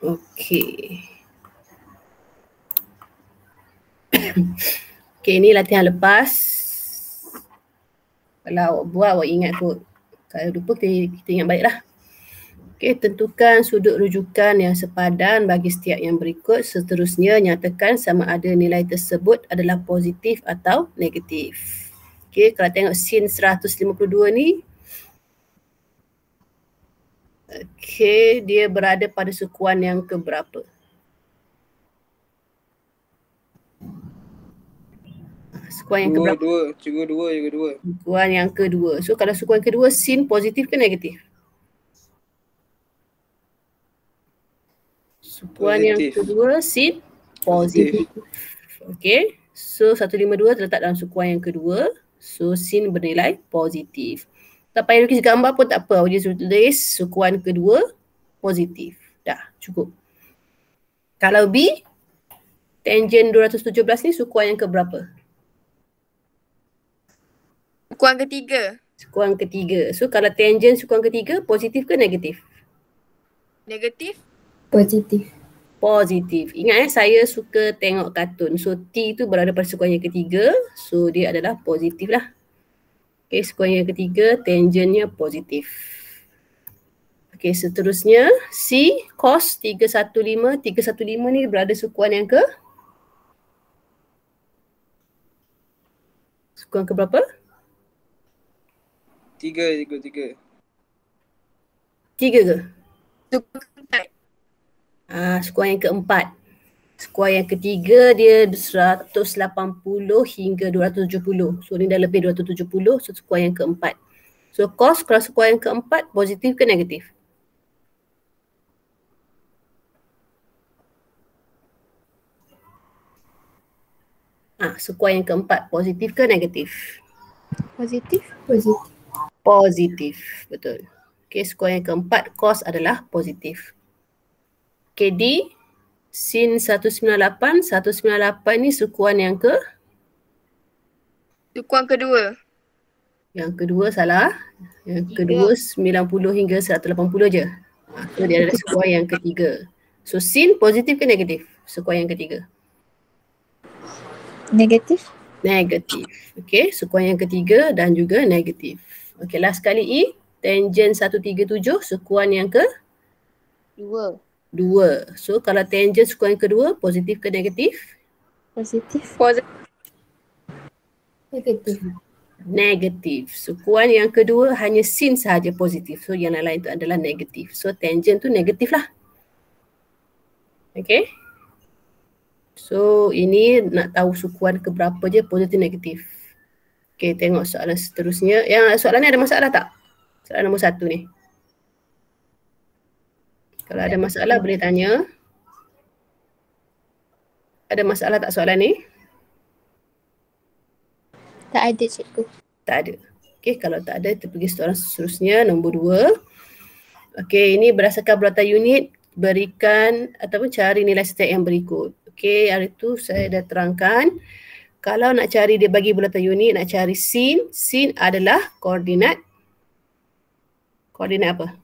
Okey. Okey, ini latihan lepas. Kalau awak buat, awak ingat kot. Kalau lupa, kita ingat baiklah. Okey, tentukan sudut rujukan yang sepadan bagi setiap yang berikut. Seterusnya, nyatakan sama ada nilai tersebut adalah positif atau negatif. Okey, kalau tengok sin 152 ni, okey, dia berada pada sukuan yang keberapa? Sukuan yang keberapa? Dua. Sukuan yang kedua. So kalau sukuan kedua, sin positif ke negatif? Sukuan yang kedua, sin positif. Okey. So 152 terletak dalam sukuan yang kedua. So sin bernilai positif. Tak payah lukis gambar pun tak apa. Dia tulis sukuan kedua positif. Dah, cukup. Kalau B, tangent 217 ni sukuan yang keberapa? Sukuan ketiga. Sukuan ketiga. So kalau tangent sukuan ketiga, positif ke negatif? Negatif. Positif. Positif. Ingat saya suka tengok kartun. So T tu berada pada sukuan yang ketiga. So dia adalah positif lah. Okay, sukuan yang ketiga, tangentnya positif. Okay, seterusnya C, cos 315. 315 ni berada sukuan yang ke? Sukuan ke berapa? Tiga. Tiga ke? Sukuan keempat. Sukuan yang keempat. Sukuan yang ketiga dia 180 hingga 270. So ni dah lebih 270. So sukuan yang keempat. So cos kalau sukuan yang keempat positif ke negatif? Sukuan yang keempat positif ke negatif? Positif. Positif. Positif, betul. Okay, sukuan yang keempat cos adalah positif. Okay, D, sin 198. 198 ni sukuan yang ke? Sukuan kedua. Yang kedua salah. Yang kedua 90 hingga 180 je. So dia adalah sukuan yang ketiga. So sin positif ke negatif? Sukuan yang ketiga. Negatif. Negatif. Okay, sukuan yang ketiga dan juga negatif. Okay, last kali E, tangent 137, sukuan yang ke? Dua. So kalau tangent sukuan yang kedua, positif ke negatif? Positif. Negatif. Negatif. Sukuan yang kedua hanya sin sahaja positif. So yang lain itu adalah negatif. So tangent tu negatif lah. Okay. So ini nak tahu sukuan ke berapa je, positif negatif. Okay, tengok soalan seterusnya. Yang soalan ni ada masalah tak? Soalan nombor 1 ni. Kalau ada masalah boleh tanya. Ada masalah tak soalan ni? Tak ada, cikgu. Tak ada. Okay, kalau tak ada, kita pergi soalan seterusnya, nombor 2. Okay, ini berdasarkan bulatan unit, berikan ataupun cari nilai setiap yang berikut. Okay, hari tu saya dah terangkan. Kalau nak cari dia bagi bulatan unit, nak cari sin. Sin adalah koordinat. Koordinat apa?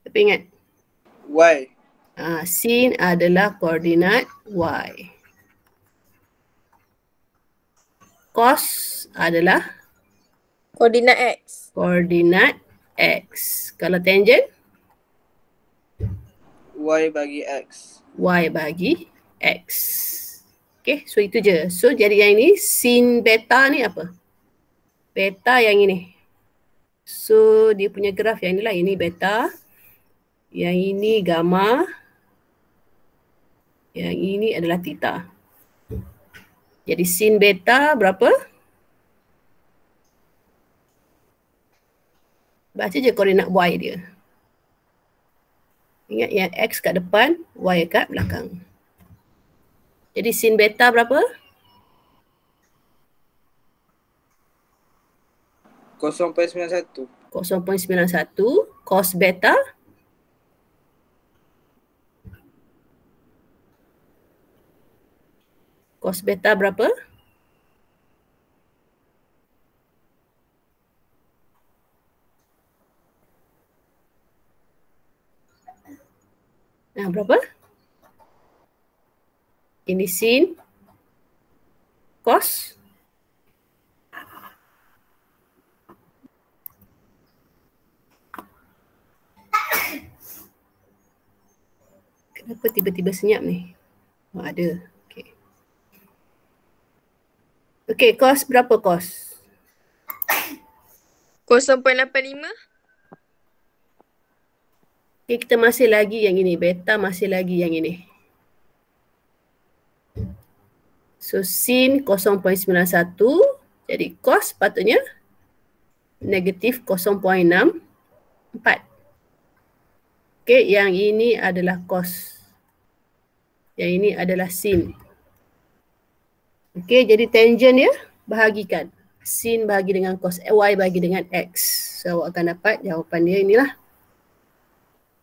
Tapi ingat? Y. Sin adalah koordinat Y. Cos adalah koordinat X. Koordinat X. Kalau tangent? Y bagi X. Y bagi X. Okay, so itu je. So jadi yang ini sin beta ni apa? Beta yang ini. So dia punya graf yang inilah, ini beta. Yang ini gamma. Yang ini adalah theta. Jadi sin beta berapa? Baca je koordinat Y dia. Ingat yang X kat depan, Y kat belakang. Jadi sin beta berapa? 0.91. 0.91. Cos beta? Cos beta berapa? Nah, berapa? Ini sin, cos. Kenapa tiba-tiba senyap ni? Oh, ada. Okay. Okay, cos berapa cos? 0.85. Okay, kita masih lagi yang ini. Beta masih lagi yang ini. So, sin 0.91. Jadi, cos patutnya negatif 0.64. Okay, yang ini adalah cos. Yang ini adalah sin. Okay, jadi tangent ya, bahagikan. Sin bahagi dengan cos, y bahagi dengan x. So, awak akan dapat jawapan dia inilah.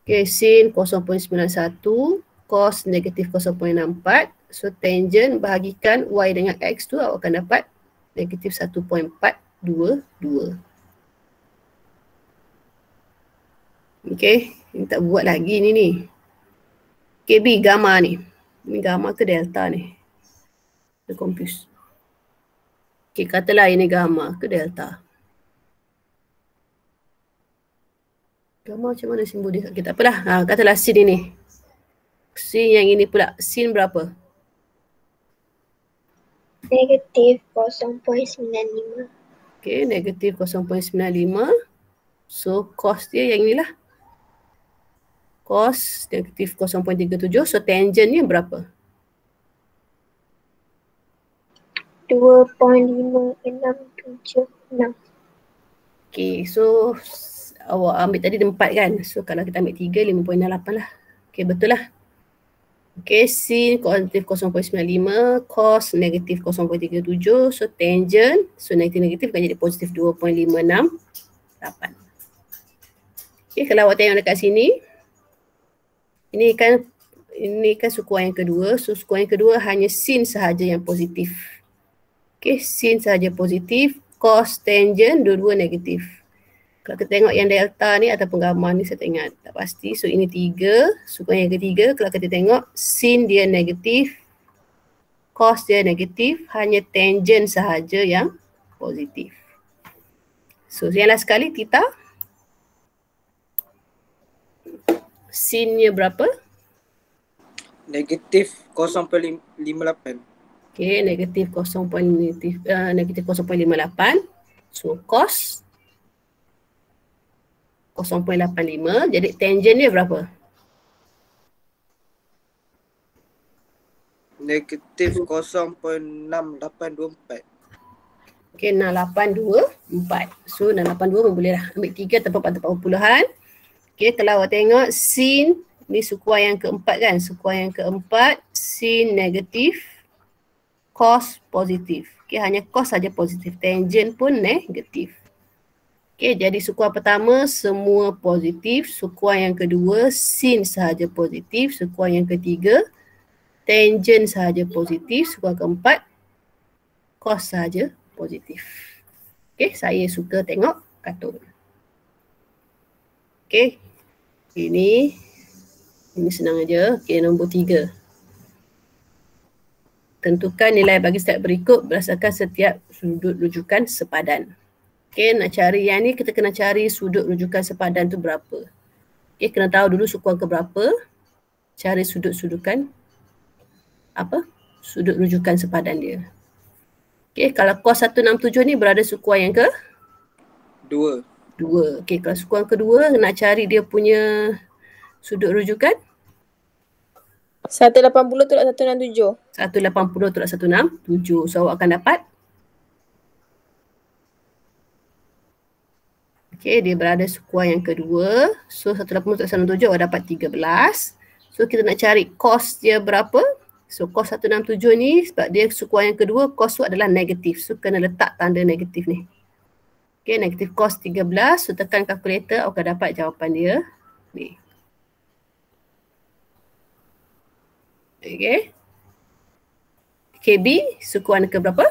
Okay, sin 0.91, cos negatif 0.64. So, tangent bahagikan y dengan x tu awak akan dapat negatif 1.422. Okay, ini tak buat lagi ni. KB gamma ni. Ini gamma ke delta ni? Dia confuse. Okay, katalah ini gamma ke delta. Gamma macam mana simbol dia? Okay, tak apalah. Katalah sin ini. Sin yang ini pula. Sin berapa? Negatif 0.95. Okay, negatif 0.95. So, cos dia yang inilah. Cos negatif 0.37. So, tangentnya berapa? 2.5676. Okay, so awak ambil tadi 4 kan? So, kalau kita ambil 3, 5.68 lah. Okay, betul lah. Okay, sin negatif 0.95, cos negatif 0.37. So, tangent, so negatif akan jadi positif 2.568. Okay, kalau awak tengok dekat sini, ini kan sukuan yang kedua. So, sukuan yang kedua hanya sin sahaja yang positif. Okay, sin sahaja positif, cos, tangent, dua-dua negatif. Kalau kita tengok yang delta ni ataupun gamma ni saya tak ingat, tak pasti. So, ini 3, sukuan yang ketiga. Kalau kita tengok, sin dia negatif, cos dia negatif, hanya tangent sahaja yang positif. So, yang last sekali, theta. Sinnya berapa? Negatif 0.58. Okay, negatif 0.58. So, cos 0.85. Jadi, tangent dia berapa? Negatif 0.6824. Okay, 6824. So, 682 boleh lah. Ambil 3 tanpa 40-an. Okay, kalau awak tengok sin, ni sukuan yang keempat kan. Sukuan yang keempat, sin negatif, cos positif. Okay, hanya cos saja positif. Tangent pun negatif. Okay, jadi sukuan pertama semua positif. Sukuan yang kedua, sin sahaja positif. Sukuan yang ketiga, tangent sahaja positif. Sukuan keempat, cos sahaja positif. Okay, saya suka tengok kartun. Okay, ini senang aja. Okay, nombor 3. Tentukan nilai bagi step berikut berdasarkan setiap sudut rujukan sepadan. Okay, nak cari yang ni kita kena cari sudut rujukan sepadan tu berapa. Okay, kena tahu dulu sukuan ke berapa. Cari sudut-sudukan sudut rujukan sepadan dia. Okay, kalau cos 167 ni berada sukuan yang ke? 2. 2. Okay, kalau sukuan kedua nak cari dia punya sudut rujukan? 180 tolak 167. 180 tolak 167. So, awak akan dapat? Okay, dia berada sukuan yang kedua. So, 180 tolak 167 awak dapat 13. So, kita nak cari cos dia berapa? So, cos 167 ni sebab dia sukuan yang kedua, cos tu adalah negatif. So, kena letak tanda negatif ni. Okay, negatif cos 13. So, tekan kalkulator, awak akan dapat jawapan dia. Ni. Okay. KB, sukuan ke berapa?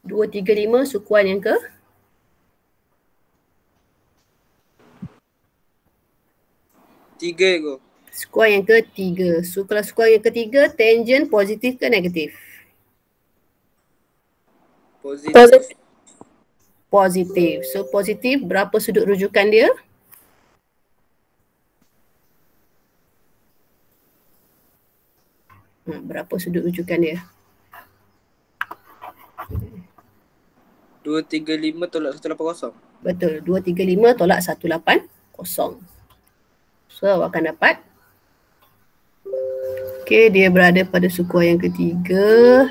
Dua, tiga, lima, sukuan yang ke? 3 go. Sekuar yang ketiga. So kalau sekuar yang ketiga, tangent positif ke negatif? Positif. Positif. So positif, berapa sudut rujukan dia? Berapa sudut rujukan dia? 235 tolak 180. Betul. 235 tolak 180. So awak akan dapat. Okay, dia berada pada sekuar yang ketiga.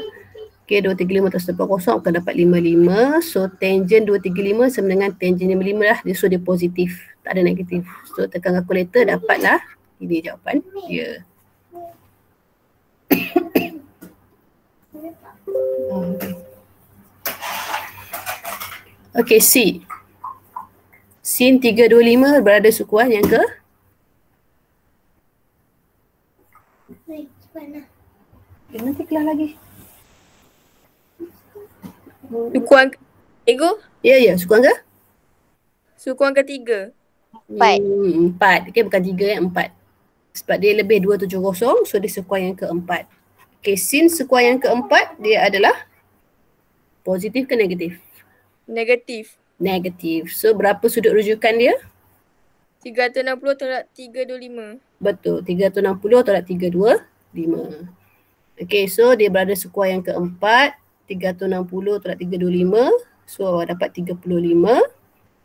Okay, 235 tolak 180 akan dapat 55. So tangent 235 sama dengan tangent 55 lah. So dia positif. Tak ada negatif. So tekan kalkulator dapatlah. Ini jawapan dia. Okay, C. Sin 325 berada sekuar yang ke? Nanti kelas lagi. Sukuan ego? Ya, sukuan ke? Sukuan ketiga. 4. 4. Okay, bukan 3 4. Sebab dia lebih 270, so dia sekuar yang keempat. Okay, sin sekuar yang keempat, dia adalah positif ke negatif? Negatif. Negatif. So berapa sudut rujukan dia? 360 tolak 325. Betul, 360 tolak 325. Okay, so dia berada sekuar yang keempat, 360 tolak 325. So awak dapat 35.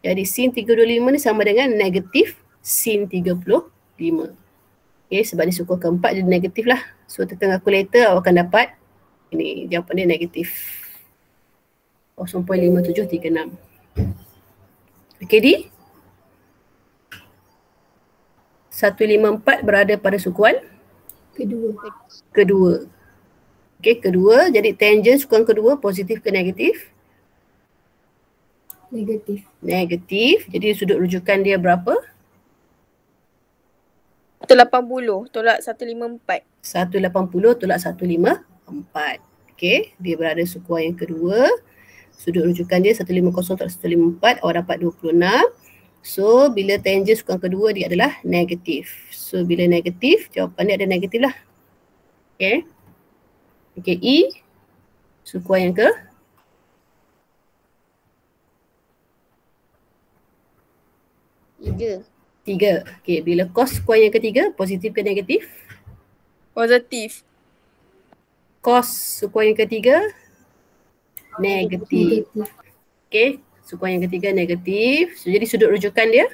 Jadi sin 325 ni sama dengan negatif sin 35. Okay, sebab dia sekuar keempat jadi negatif lah. So tekan kalkulator awak akan dapat ini jawapan dia negatif 0.5736. Okay, D. 154 berada pada sukuan kedua. Okay, kedua. Jadi tangent sukuan kedua positif ke negatif? Negatif. Jadi sudut rujukan dia berapa? 180 tolak 154. 180 tolak 154. Okay, dia berada sekuar yang kedua. Sudut rujukan dia 150 tolak 154, awak dapat 26. So, bila tangent sukuan kedua dia adalah negatif. So, bila negatif, jawapan dia ada negatif lah. Okay. Okay, E. Sukuan yang ke? 3. 3. Okay, bila cos sekuan yang ketiga, positif ke negatif? Positif. Cos sekuan yang ketiga? Negatif. Okay, sekuan yang ketiga negatif. So, jadi sudut rujukan dia?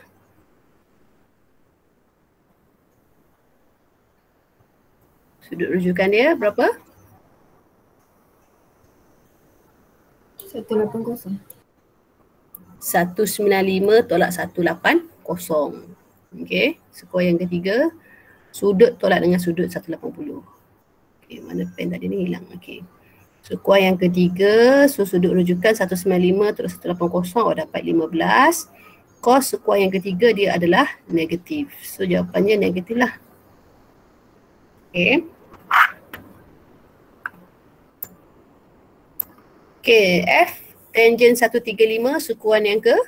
Sudut rujukan dia berapa? 180. 195 tolak 180. Okay, sekuar yang ketiga. Sudut tolak dengan sudut 180. Okay, mana pen tadi ni hilang. Okay. Sekuar yang ketiga, so sudut rujukan 195 tolak 180, awak dapat 15. Cos sekuar yang ketiga dia adalah negatif. So jawapannya negatif lah. Okay. Okay, F. Tangent 135 sukuan yang ke?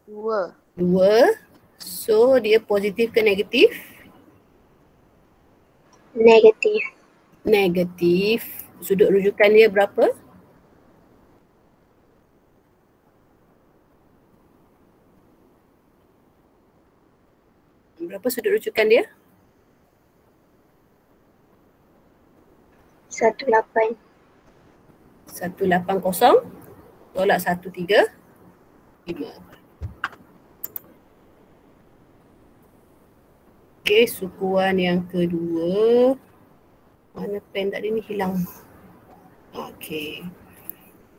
2. 2. So dia positif ke negatif? Negatif. Negatif. Sudut rujukan dia berapa? Berapa sudut rujukan dia? 18. 180 tolak 135. Okey, sukuan yang kedua. Mana pen tadi ni hilang. Okey.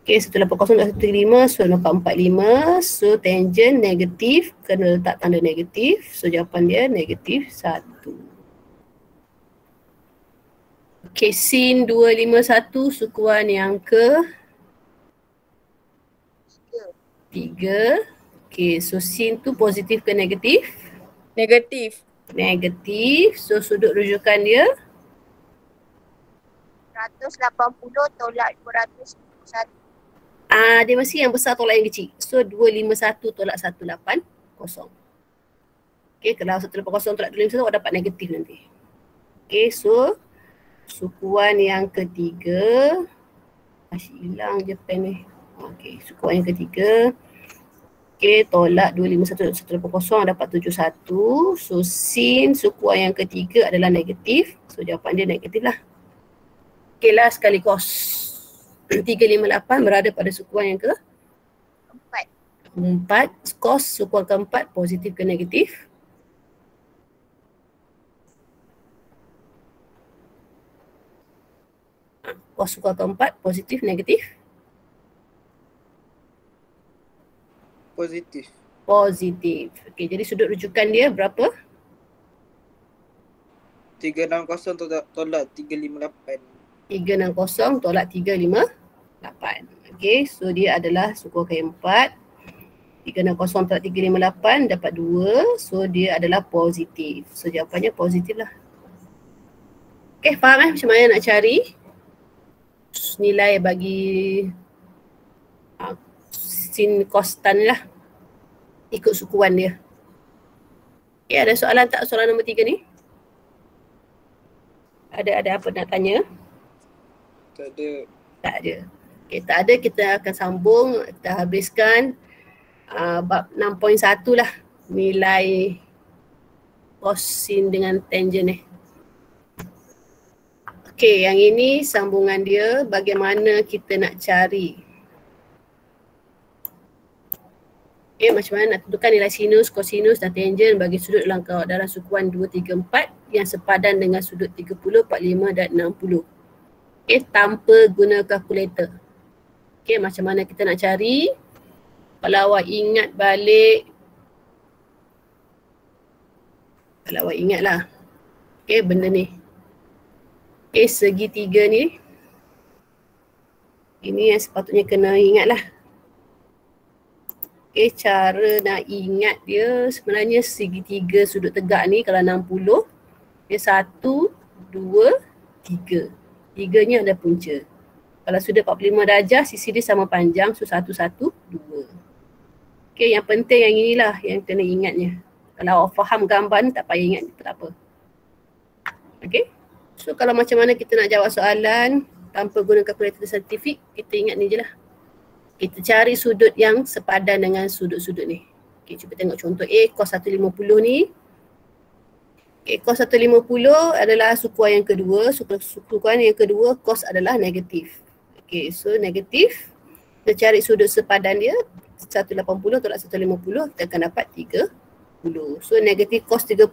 Okey, 180 tolak 135, so dapat 45. So tangent negatif, kena letak tanda negatif. So jawapan dia negatif 1. Okey, sin 251 sukuan yang ke 3. Okey, so sin tu positif ke negatif? Negatif. Negatif. So sudut rujukan dia 180 tolak 251. dia mesti yang besar tolak yang kecil. So 251 tolak 180. Okay, kalau 180 tolak 251 awak dapat negatif nanti. Okay, so sukuan yang ketiga, masih hilang je pen ni. Okay, sukuan yang ketiga. Okay, tolak 251 dapat 71. So sin sukuan yang ketiga adalah negatif. So jawapan dia negatif lah. Okay lah sekali kos. 358 berada pada sukuan yang keempat. Kos sukuan keempat positif ke negatif? Kos sukuan keempat positif negatif? Positif. Positif. Okey, jadi sudut rujukan dia berapa? 360 tolak 358. 360 tolak 358. Okey, so dia adalah sukuan keempat. 360 tolak 358 dapat 2. So dia adalah positif. So jawapannya positif lah. Okey, faham macam mana nak cari nilai bagi sin cos tan lah. Ikut sukuan dia. Okey, ada soalan tak soalan nombor 3 ni? Ada apa nak tanya? Tak ada. Tak ada. Okay, tak ada, kita akan sambung, kita habiskan bab 6.1 lah. Nilai cos sin dengan tangent ni. Okay, yang ini sambungan dia bagaimana kita nak cari. Okay, macam mana nak tentukan nilai sinus, kosinus dan tangent bagi sudut dalam sukuan 2, 3, 4 yang sepadan dengan sudut 30, 45 dan 60. Okay, tanpa guna kalkulator. Okay, macam mana kita nak cari? Kalau awak ingat balik, kalau awak ingat lah. Okay, benda ni. Okay, segitiga ni. Ini yang sepatutnya kena ingat lah. Okay, cara nak ingat dia sebenarnya segitiga sudut tegak ni kalau 60. Dia 1, 2, 3. Tiganya ada punca. Kalau sudut 45 darjah, sisi dia sama panjang. So 1, 1, 2. Okay, yang penting yang inilah yang kena ingatnya. Kalau awak faham gambar ni tak payah ingat, tak apa. Okay. So kalau macam mana kita nak jawab soalan tanpa guna kalkulator saintifik, kita ingat ni je lah. Kita cari sudut yang sepadan dengan sudut-sudut ni. Okay, cuba tengok contoh A, cos 150 ni. Okay, cos 150 adalah sukuan yang kedua. Sukuan yang kedua, cos adalah negatif. Okay, so negatif. Kita cari sudut sepadan dia, 180 tolak 150, kita akan dapat 30. So negatif cos 30.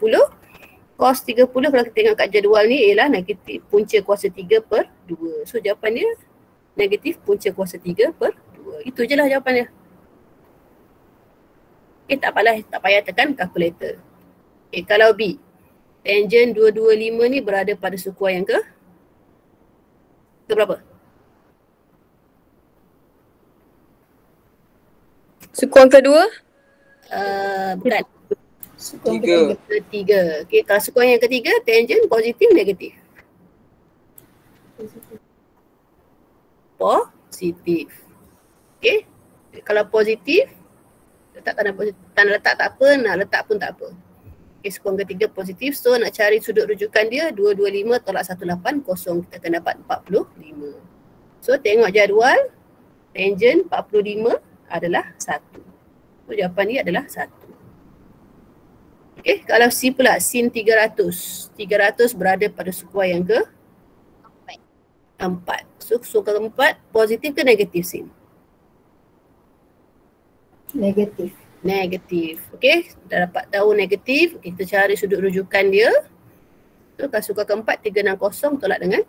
Cos 30 kalau kita tengok kat jadual ni ialah negatif punca kuasa 3 per 2. So jawapan dia negatif punca kuasa 3 per 2. Itu je lah jawapan dia. Okay, tak payah tekan kalkulator. Okay, kalau B, tangent 225 ni berada pada sukuan yang ke berapa? Sukuan kedua? Bukan. Sukuan 3. ketiga. Okay, kalau sukuan yang ketiga, tangent positif, negatif. Positif. Okay. Kalau positif, letak tanda letak tak apa, nak letak pun tak apa. Okay, sukuan ketiga positif. So nak cari sudut rujukan dia, 225 tolak 180, kita akan dapat 45. So tengok jadual, tangent 45 adalah 1. So jawapan dia adalah 1. Okay, kalau C pula, sin 300. 300 berada pada sukuan yang ke? 4. So sukuan keempat, positif ke negatif sin? Negatif. Negatif. Okay, dah dapat tahu negatif. Okay, kita cari sudut rujukan dia. So kalau sukuan keempat, 360 tolak dengan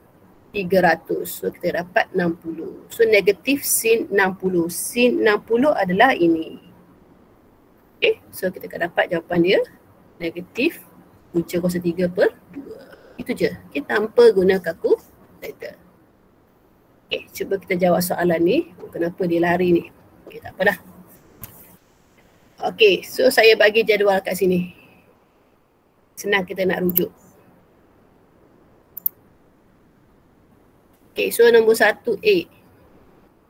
300. So kita dapat 60. So negatif sin 60. Sin 60 adalah ini. Okay, so kita akan dapat jawapan dia. Negatif punca kuasa 3 per 2. Itu je. Okay, tanpa guna kalkulator. Okay, cuba kita jawab soalan ni. Kenapa dia lari ni? Okay, tak apalah. Okay, so saya bagi jadual kat sini. Senang kita nak rujuk. Okay, so nombor 1A.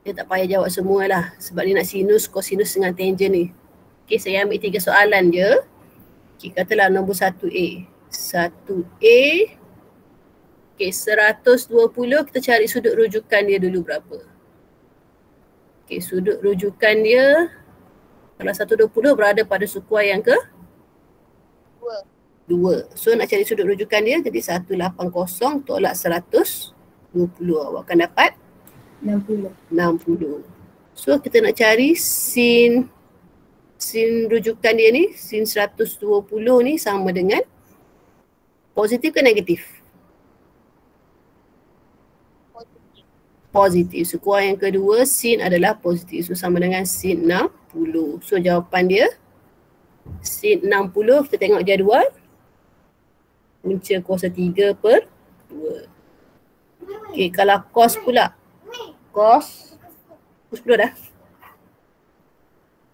Dia tak payah jawab semualah sebab dia nak sinus, kosinus dengan tangent ni. Okay, saya ambil 3 soalan je. Okay, katalah nombor 1A. 1A. Okay, 120 kita cari sudut rujukan dia dulu berapa. Okay, sudut rujukan dia kalau 120 berada pada sukuan yang ke? 2. So nak cari sudut rujukan dia jadi 180 tolak 120. Awak akan dapat? 60. So kita nak cari sin rujukan dia ni, sin 120 ni sama dengan positif ke negatif? Positif. So kuah yang kedua sin adalah positif. So sama dengan sin 60. So jawapan dia sin 60, kita tengok jadual. Punca kuasa 3/2. Okay, kalau cos pula. Cos 10 dah.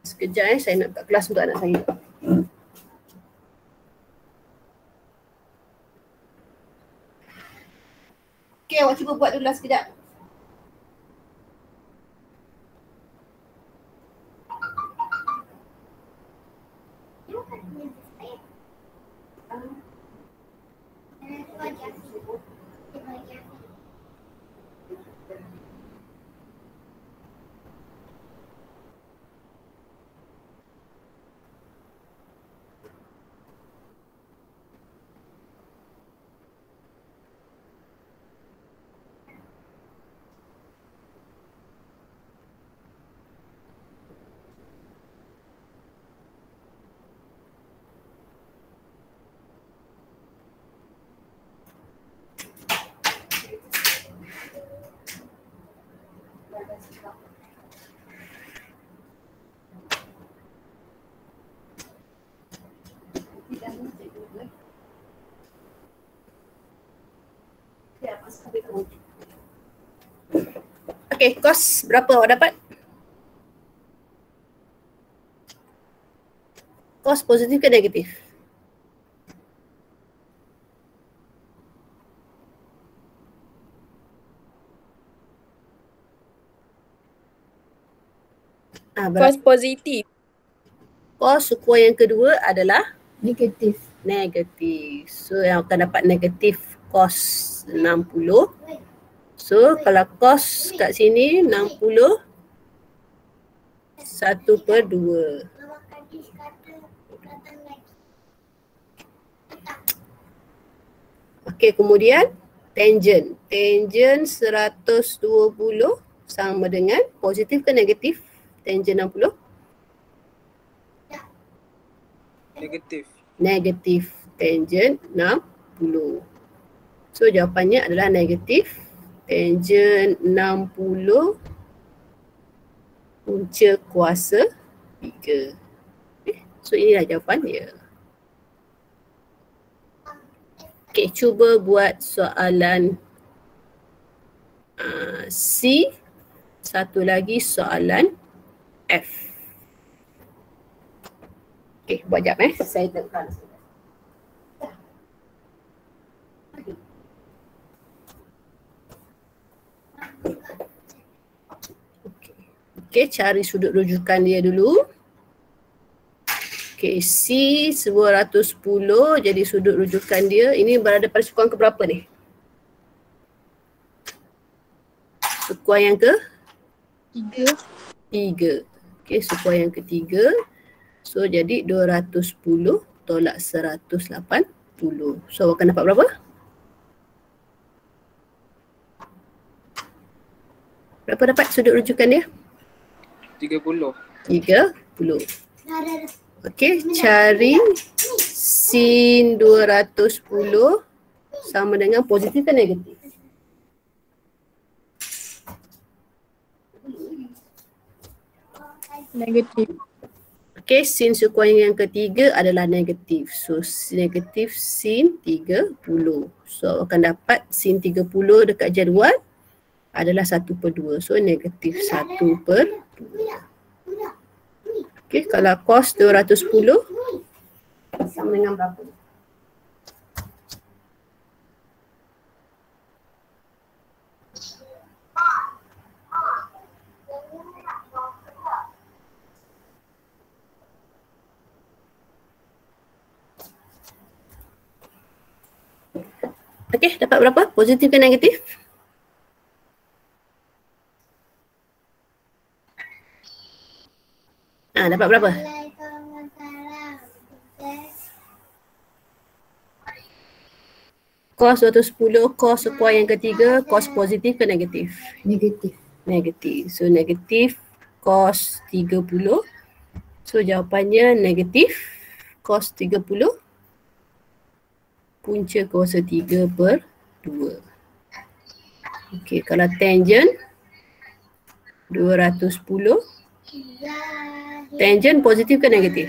Sekejap saya nak buka kelas untuk anak saya. Okay, awak cuba buat dulu lah sekejap. Okay, kos berapa awak dapat? Kos positif ke negatif? Kos positif. Kos sukuan yang kedua adalah Negatif. negatif. So yang akan dapat negatif kos 60. So kalau kos kat sini 60 1/2. Okey, kemudian tangent. Tangent 120 sama dengan positif ke negatif? Tangent 60? Negatif. Negatif tangent 60. So jawapannya adalah negatif tangent 60 punca kuasa 3. So inilah jawapan dia. Okay, cuba buat soalan C. Satu lagi soalan F. Okay, buat jap saya tekan. Okay, cari sudut rujukan dia dulu. Okay, C 210 jadi sudut rujukan dia. Ini berada pada sukuan ke berapa ni? Sukuan yang ke? 3. Okay, sukuan yang ketiga. So jadi 210 tolak 180. So awak akan dapat berapa? Berapa dapat sudut rujukan dia? 30. 30. Okey, cari sin 210 sama dengan positif ke negatif? Negatif. Okey, sin sukuan yang ketiga adalah negatif. So negatif sin 30. So akan dapat sin 30 dekat jadual adalah 1/2. So negatif 1/2. Okey, kalau cos 210 sama dengan berapa? Okey, dapat berapa? Positif ke negatif? Dapat berapa? Cos 210, cos sekuar yang ketiga, cos positif ke negatif? Negatif. Negatif. So negatif cos 30. So jawapannya negatif cos 30 punca kuasa 3 per 2. Okey, kalau tangent 210. Tangent positif ke negatif?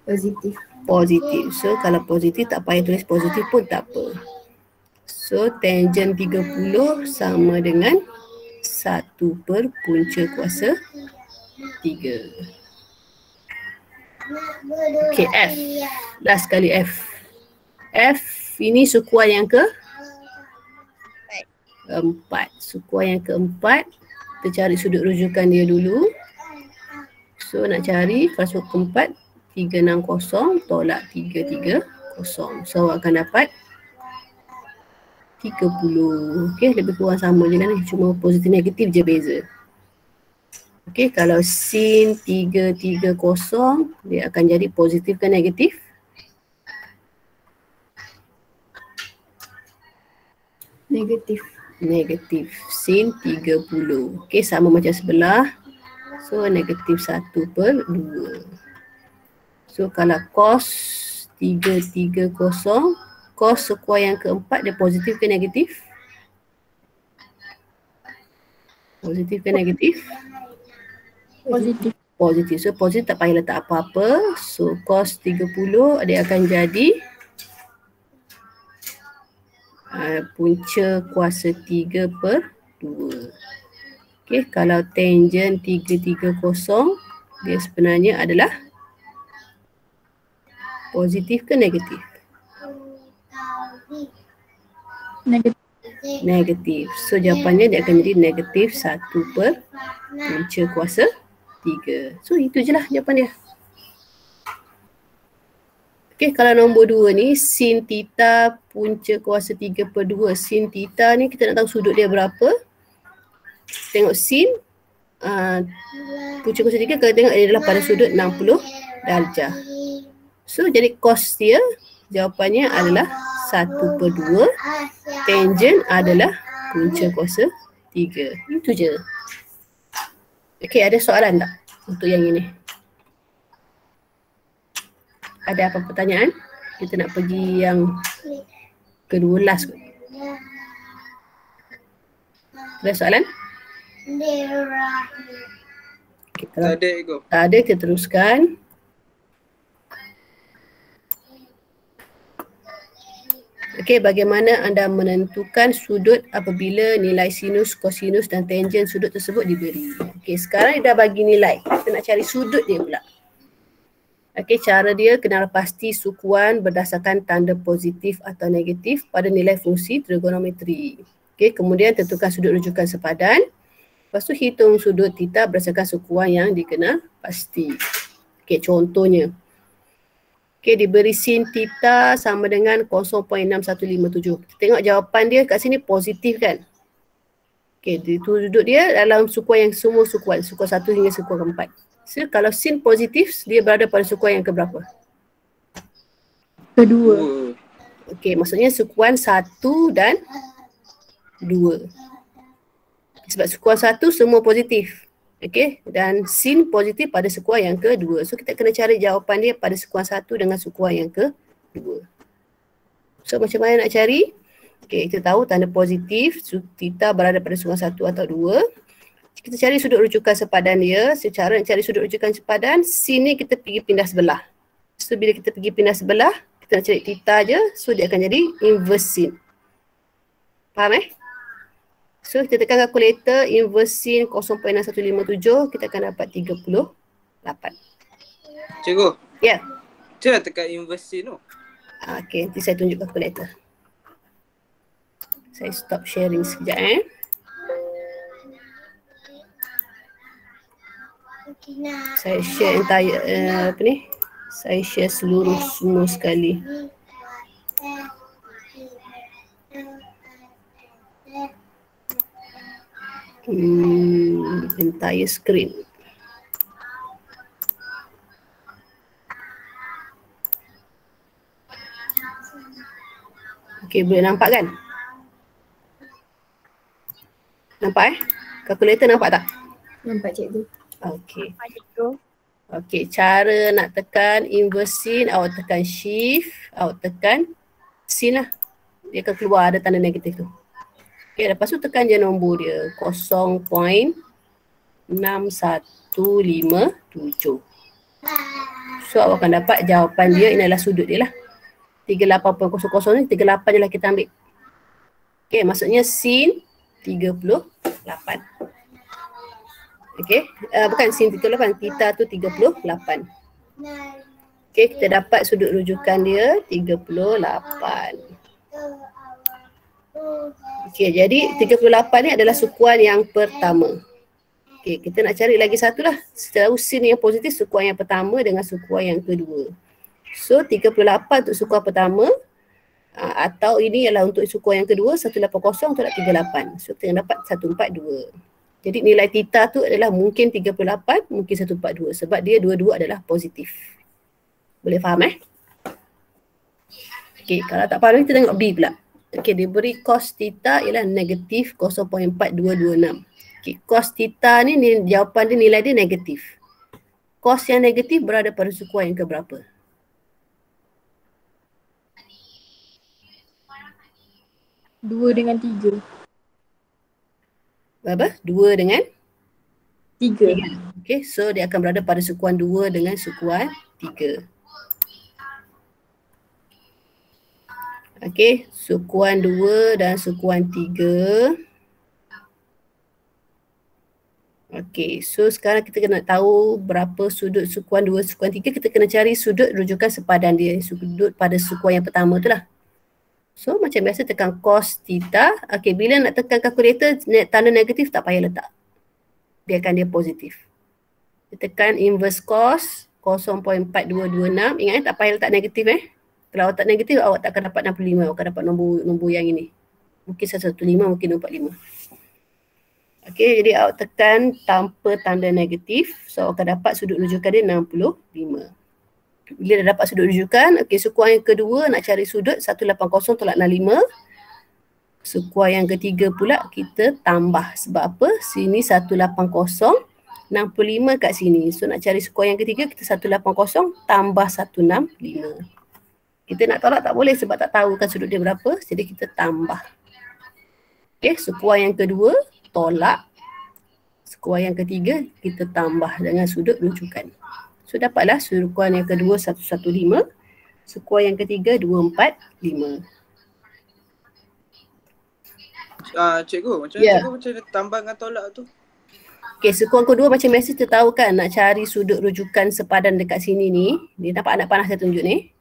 Positif. Positif. So kalau positif tak payah tulis positif pun tak apa. So tangent 30 sama dengan 1 per punca kuasa 3. Okay, F. Last kali F. F ini sukuan yang ke? 4. Sukuan yang keempat. Kita cari sudut rujukan dia dulu. So nak cari kalau sudut keempat 360 tolak 330. So akan dapat 30. Okay, lebih kurang sama je lah ni. Cuma positif negatif je beza. Okay, kalau sin 330 dia akan jadi positif ke negatif? Negatif. Negatif. Sin 30. Okay, sama macam sebelah. So negatif 1 per 2. So kalau cos 330, cos sekuar yang keempat dia positif ke negatif? Positif ke negatif? Positif. Positif. So positif tak payah letak apa-apa. So cos 30 dia akan jadi punca kuasa 3 per 2. Okay, kalau tangent 330 dia sebenarnya adalah positif ke negatif? Negatif. Negatif. So jawapannya dia akan jadi negatif 1 per punca kuasa 3. So itu je lah jawapan dia. Okay, kalau nombor 2 ni sin theta punca kuasa 3 per 2. Sin theta ni kita nak tahu sudut dia berapa. Tengok sin punca kuasa 3 kalau tengok dia adalah pada sudut 60 darjah. So jadi cos dia jawapannya adalah 1 per 2. Tangent adalah punca kuasa 3. Itu je. Okay, ada soalan tak untuk yang ini? Ada apa pertanyaan? Kita nak pergi yang kedua last. Ada soalan? Okay, Tak ada Ego. tak ada, kita teruskan. Okey, bagaimana anda menentukan sudut apabila nilai sinus, kosinus dan tangent sudut tersebut diberi? Okey, sekarang dia dah bagi nilai. Kita nak cari sudut dia pula. Okey, cara dia kenal pasti sukuan berdasarkan tanda positif atau negatif pada nilai fungsi trigonometri. Okey, kemudian tentukan sudut rujukan sepadan. Lepas tu hitung sudut theta berdasarkan sukuan yang dikenal pasti. Okey, contohnya. Okey, diberi sin theta sama dengan 0.6157. Kita tengok jawapan dia kat sini positif kan? Okey, sudut dia dalam sukuan yang semua sukuan 1 hingga sukuan keempat. So, kalau sin positif, dia berada pada sukuan yang keberapa? Kedua. Okey, maksudnya sukuan 1 dan 2. Sebab sukuan 1 semua positif. Okey, dan sin positif pada sukuan yang kedua. So, kita kena cari jawapan dia pada sukuan 1 dengan sukuan yang kedua. So, macam mana nak cari? Okey, kita tahu tanda positif, theta berada pada sukuan 1 atau 2. Kita cari sudut rujukan sepadan dia. Secara nak cari sudut rujukan sepadan, sin ni kita pergi pindah sebelah. So bila kita pergi pindah sebelah, kita nak cari theta je. So dia akan jadi inverse sin. Faham So kita tekan kalkulator, inverse sin 0.6157, kita akan dapat 38. Cikgu. Ya. Macam mana tekan inverse sin tu? Okay, nanti saya tunjuk kalkulator. Saya stop sharing sekejap Saya share entire saya share semua sekali. Entire screen. Okay, boleh nampak kan? Nampak Kalkulator nampak tak? Nampak cikgu. Okay. Ada tu. Okay, cara nak tekan inverse sin, awak tekan shift, awak tekan sin lah. Dia akan keluar ada tanda negatif tu. Okay, lepas tu tekan je nombor dia 0.6157. So awak akan dapat jawapan dia, ini adalah sudut dia lah. 38.00 ni 38 je lah kita ambil. Okay, maksudnya sin 38. Okay, bukan sin 38, theta tu 38. Okay, kita dapat sudut rujukan dia 38. Okay, jadi 38 ni adalah sukuan yang pertama. Okay, kita nak cari lagi satu lah. Setelah sin yang positif, sukuan yang pertama dengan sukuan yang kedua. So 38 untuk sukuan pertama, atau ini ialah untuk sukuan yang kedua, 180 tolak 38. So kita dapat 142. Jadi nilai theta tu adalah mungkin 38, mungkin 142 sebab dia dua-dua adalah positif. Boleh faham Okay, kalau tak faham kita tengok B pula. Okay, dia beri cos theta ialah negatif 0.4226. Okay, cos theta ni jawapan dia nilai dia negatif. Cos yang negatif berada pada sukuan yang keberapa? Dua dengan tiga. Berapa? 2 dengan? Tiga. Okay, so dia akan berada pada sukuan 2 dengan sukuan 3. Okay, sukuan 2 dan sukuan 3. Okay, so sekarang kita kena tahu berapa sudut sukuan 2, sukuan 3. Kita kena cari sudut rujukan sepadan dia. Sudut pada sukuan yang pertama tu lah. So macam biasa tekan cos theta. Okay, bila nak tekan kalkulator tanda negatif tak payah letak. Biarkan dia positif. Kita tekan inverse cos 0.4226. Ingat tak payah letak negatif Kalau awak tak negatif awak tak akan dapat 65. Awak akan dapat nombor yang ini. Mungkin 115, mungkin 45. Okay, jadi awak tekan tanpa tanda negatif. So awak akan dapat sudut rujukan dia 65. Bila dah dapat sudut rujukan, okey, sukuan yang kedua nak cari sudut 180 tolak 65. Sukuan yang ketiga pula kita tambah. Sebab apa? Sini 180, 65 kat sini. So nak cari sukuan yang ketiga kita 180 tambah 165. Kita nak tolak tak boleh sebab tak tahu kan sudut dia berapa. Jadi kita tambah. Okey, sukuan yang kedua tolak. Sukuan yang ketiga kita tambah dengan sudut rujukan. So dapatlah sukuan yang kedua 115, sukuan yang ketiga 245. Cikgu, macam mana tambah dengan tolak tu? Okay, sukuan kedua macam biasa kita tahu kan nak cari sudut rujukan sepadan dekat sini ni. Dia nampak anak panah saya tunjuk ni.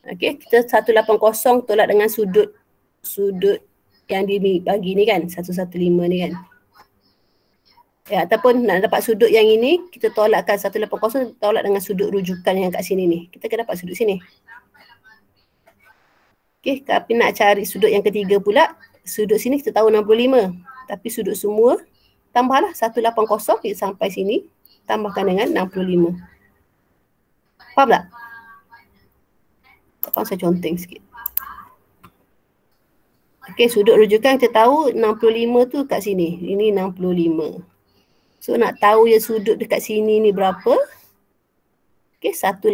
Okay, kita 180 tolak dengan sudut yang dibagi ni kan, 115 ni kan. Ya, ataupun nak dapat sudut yang ini, kita tolakkan 180 tolak dengan sudut rujukan yang kat sini ni. Kita akan dapat sudut sini. Okey, tapi nak cari sudut yang ketiga pula, sudut sini kita tahu 65. Tapi sudut semua, tambahlah 180 kita sampai sini, tambahkan dengan 65. Faham tak? Tak faham saya conteng sikit. Okey, sudut rujukan kita tahu 65 tu kat sini. Ini 65. So nak tahu ya sudut dekat sini ni berapa? Okey, 180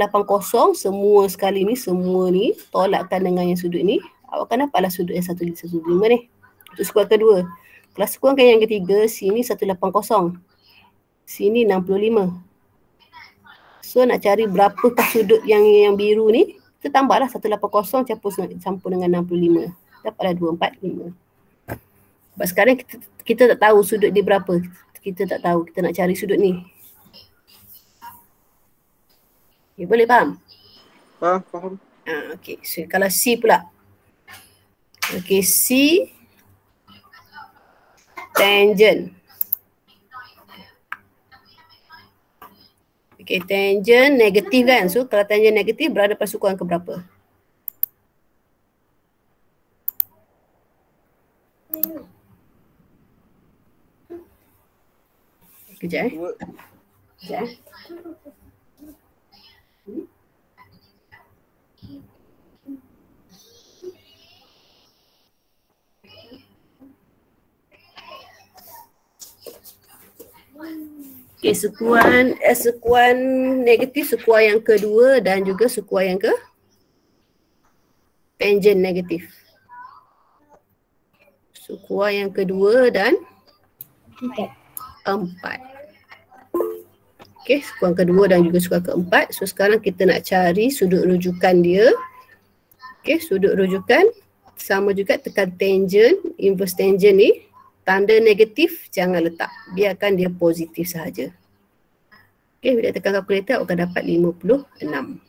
semua sekali ni, semua ni tolakkan dengan yang sudut ni. Awak akan dapatlah sudut yang 115 ni. Untuk sukuan kedua. Kalau sukuankan yang ketiga, sini 180. Sini 65. So nak cari berapakah sudut yang biru ni, kita tambahlah 180 campur dengan 65. Dapatlah 245. Sebab sekarang kita tak tahu sudut dia berapa. Kita tak tahu, kita nak cari sudut ni. Okay, boleh faham? Faham. Okay, so kalau C pula. Okay, C tangent. Okay, tangent negatif kan. So kalau tangent negatif berada pada sukuan ke berapa? Kejap Dua. Kejap Okay, sekuan negatif sekuan yang kedua dan juga sekuan yang ke tangent negatif. Sekuan yang kedua dan empat. Okay, sekuan kedua dan juga sekuan keempat. So sekarang kita nak cari sudut rujukan dia. Okay, sudut rujukan sama juga tekan tangent, inverse tangent ni. Tanda negatif jangan letak. Biarkan dia positif sahaja. Okay, bila tekan kalkulator awak akan dapat 56.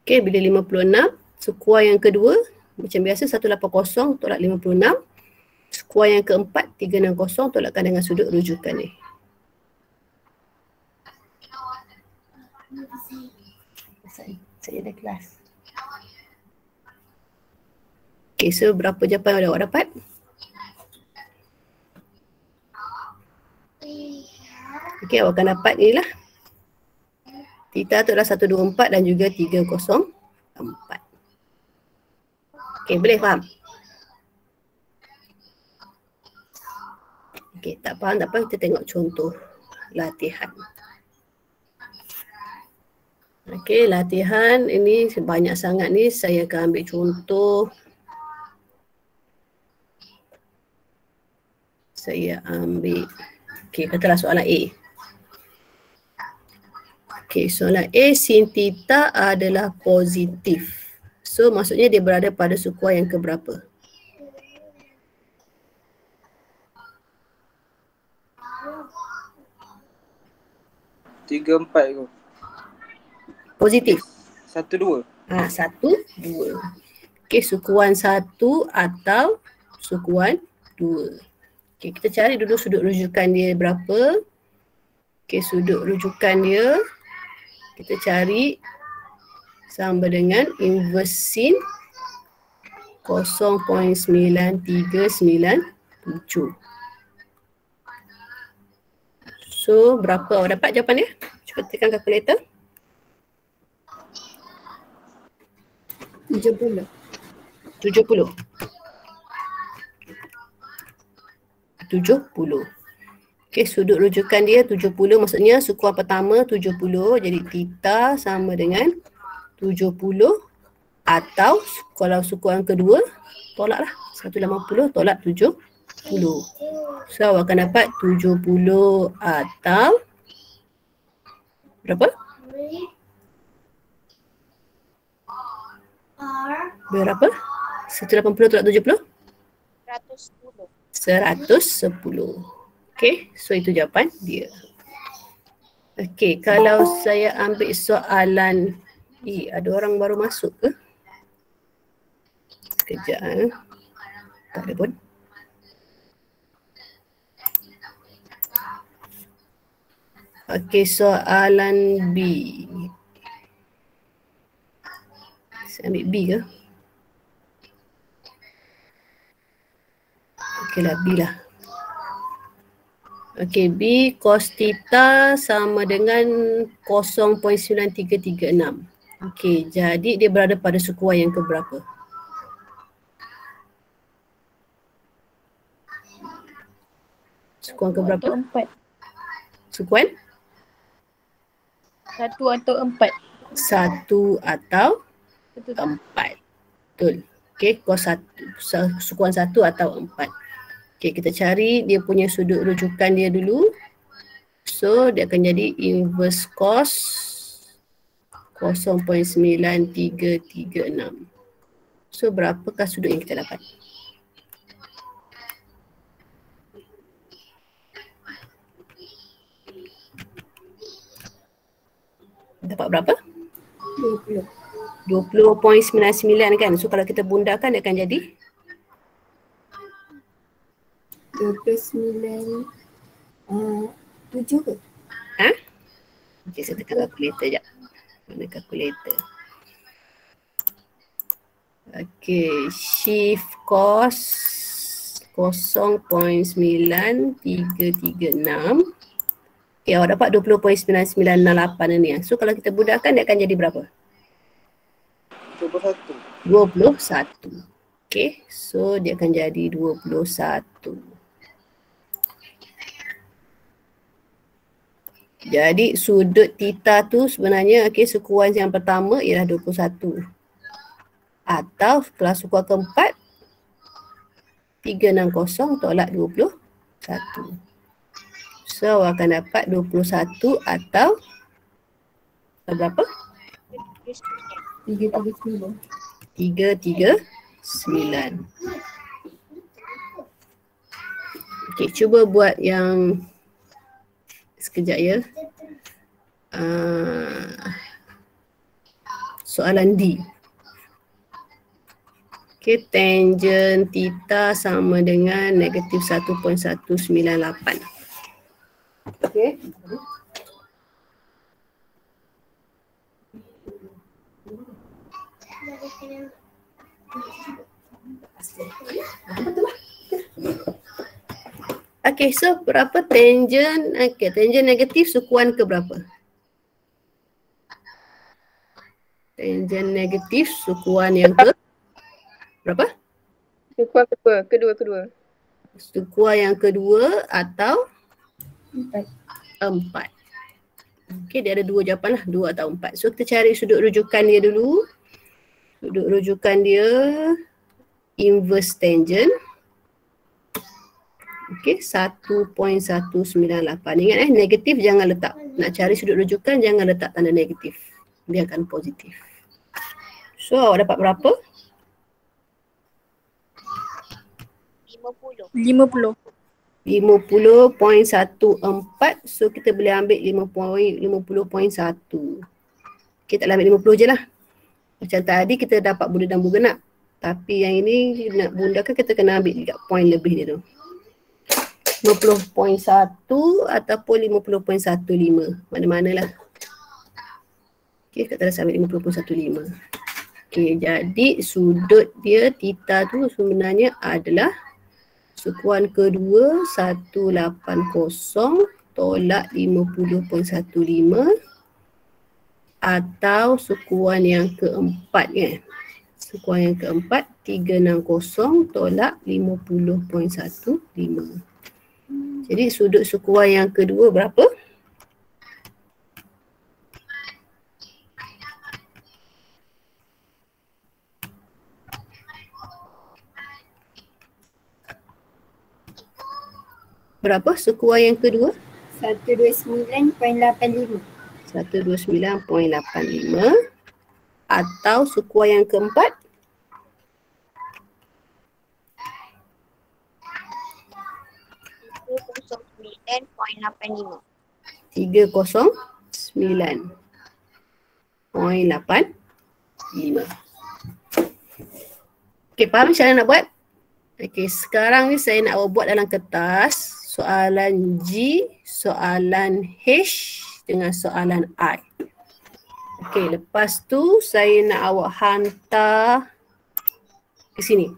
Okay, bila 56, sekuar yang kedua macam biasa 180 tolak 56. Sekuar yang keempat 360 tolakkan dengan sudut rujukan ni. Saya ada kelas. Okay, so berapa jawapan awak dapat? Okay, awak akan dapat ni lah. Theta tu adalah 124 dan juga 304. Okay, boleh faham? Okay, tak faham tak apa, kita tengok contoh latihan. Okay, latihan ini banyak sangat ni, saya akan ambil contoh. Saya ambil, okay, katalah soalan A. Okay, soalan A, sin theta adalah positif. So, maksudnya dia berada pada sekuar yang keberapa? Tiga, empat kot. Positif? 1, 2. 1, 2. Okay, sukuan 1 atau sukuan 2. Okay, kita cari dulu sudut rujukan dia berapa. Okay, sudut rujukan dia kita cari sama dengan inverse sin 0.9397. So, berapa awak dapat jawapan dia? Cuba tekan kalkulator. 70. 70. Okey, sudut rujukan dia 70, maksudnya sukuan pertama 70, jadi theta sama dengan 70 atau kalau sukuan kedua tolaklah 180 tolak 70. So awak akan dapat 70 atau berapa? Berapa? 180 tolak 70? 110. Okey, so itu jawapan dia. Okey, kalau saya ambil soalan ada orang baru masuk ke? Sekejap. Tak ada pun. Okey, soalan B. Saya ambil B ke? Okeylah, B lah. Okey, B cos theta sama dengan 0.9336. Okey, jadi dia berada pada sukuan yang keberapa? Sukuan keberapa? 4. Sukuan? 1 atau 4. 1 atau Betul. 4. Betul. Okey, cos 1, sukuan 1 atau 4. Okey, kita cari dia punya sudut rujukan dia dulu. So, dia akan jadi inverse cos 0.9336. So, berapakah sudut yang kita dapat? Dapat berapa? 20.99 kan? So, kalau kita bundakan dia akan jadi 29 7 ke? Okey, saya tekan kalkulator sekejap. Mana kalkulator? Okey, shift cos 0.9336. Okay, awak dapat 20.9968 ni. So kalau kita budakkan dia akan jadi berapa? 21. 21. Okay, so dia akan jadi 21. Jadi sudut theta tu sebenarnya sukuan yang pertama ialah 21. Atau kalau sukuan keempat 360 tolak 21. So awak akan dapat 21 atau berapa? 339. 339. Okay, cuba buat yang sekejap ya. Soalan D. Okay, tangent theta sama dengan negatif 1.198. Okay. Okay, so berapa tangent? Okay, tangent negatif sukuan ke berapa? Tangent negatif sukuan yang ke berapa? Sukuan kedua. Sukuan yang kedua atau 4. 4. Okay, dia ada dua jawapan lah, 2 atau 4. So kita cari sudut rujukan dia dulu. Sudut rujukan dia inverse tangent. Okay, 1.198. Ingat negatif jangan letak. Nak cari sudut rujukan jangan letak tanda negatif. Dia akan positif. So awak dapat berapa? 50. 50. 50.14. So kita boleh ambil 50.1. Kita ambil 50 je lah. Macam tadi kita dapat bunda dan bergenap. Tapi yang ini nak bundakan kita kena ambil juga point lebih dia tu. 50.1 ataupun 50.15. Mana-manalah. Okay, kat atas ambil 50.15. Okay, jadi sudut dia theta tu sebenarnya adalah sukuan kedua 180 tolak 50.15 atau sukuan yang keempat kan. Sukuan yang keempat 360 tolak 50.15. Jadi sudut sukuan yang kedua berapa? Berapa sukuan yang kedua? 129.85. 129.85 atau sukuan yang keempat? $309.85. 309.85. Okey, faham cara nak buat? Okey, sekarang ni saya nak awak buat dalam kertas soalan G, soalan H dengan soalan I. Okey, lepas tu saya nak awak hantar ke sini.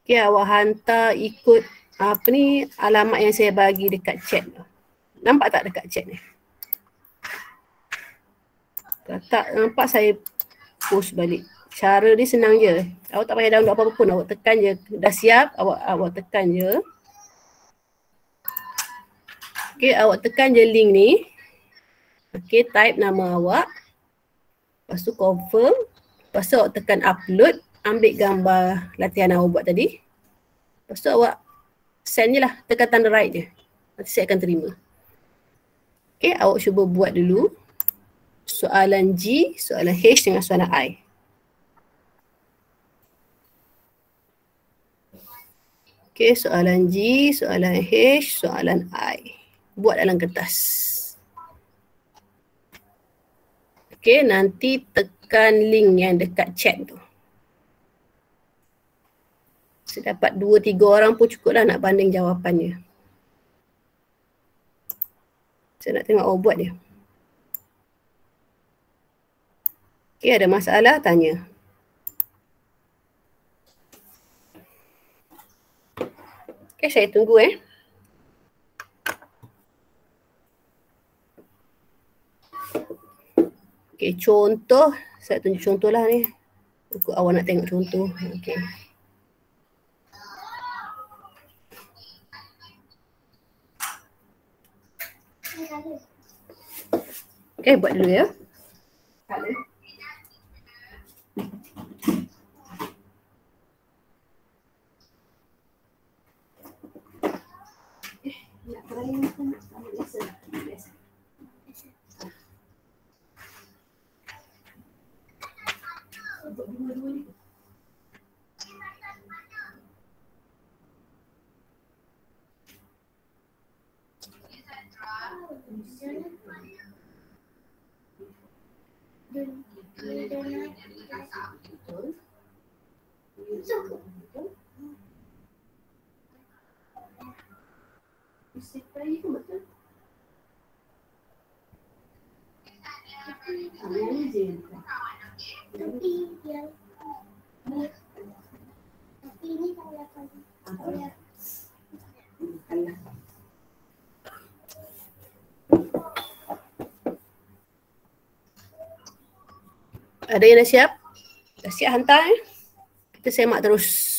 Okey, awak hantar ikut apa ni alamat yang saya bagi dekat chat. Nampak tak dekat chat ni? Kalau tak nampak saya post balik. Cara dia senang je. Awak tak payah download apa-apa pun. Awak tekan je. Dah siap, awak tekan je. Okey, awak tekan je link ni. Okey, type nama awak. Lepas tu confirm. Lepas tu awak tekan upload. Ambil gambar latihan awak buat tadi. Lepas tu awak send je lah. Tekan tanda right je. Nanti saya akan terima. Okey, awak cuba buat dulu. Soalan G, soalan H dengan soalan I. Okey, soalan G, soalan H, soalan I. Buat dalam kertas. Okey, nanti tekan link yang dekat chat tu. Saya dapat 2-3 orang pun cukup lah nak banding jawapannya. Saya nak tengok awak buat dia. Okey, ada masalah tanya. Okay, saya tunggu Okay, contoh. Saya tunjuk contoh lah ni. Awak nak tengok contoh. Okay. Okay, buat dulu ya. Ada yang dah siap? Dah siap hantar Kita semak terus.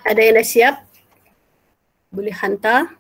Ada yang dah siap? Boleh hantar.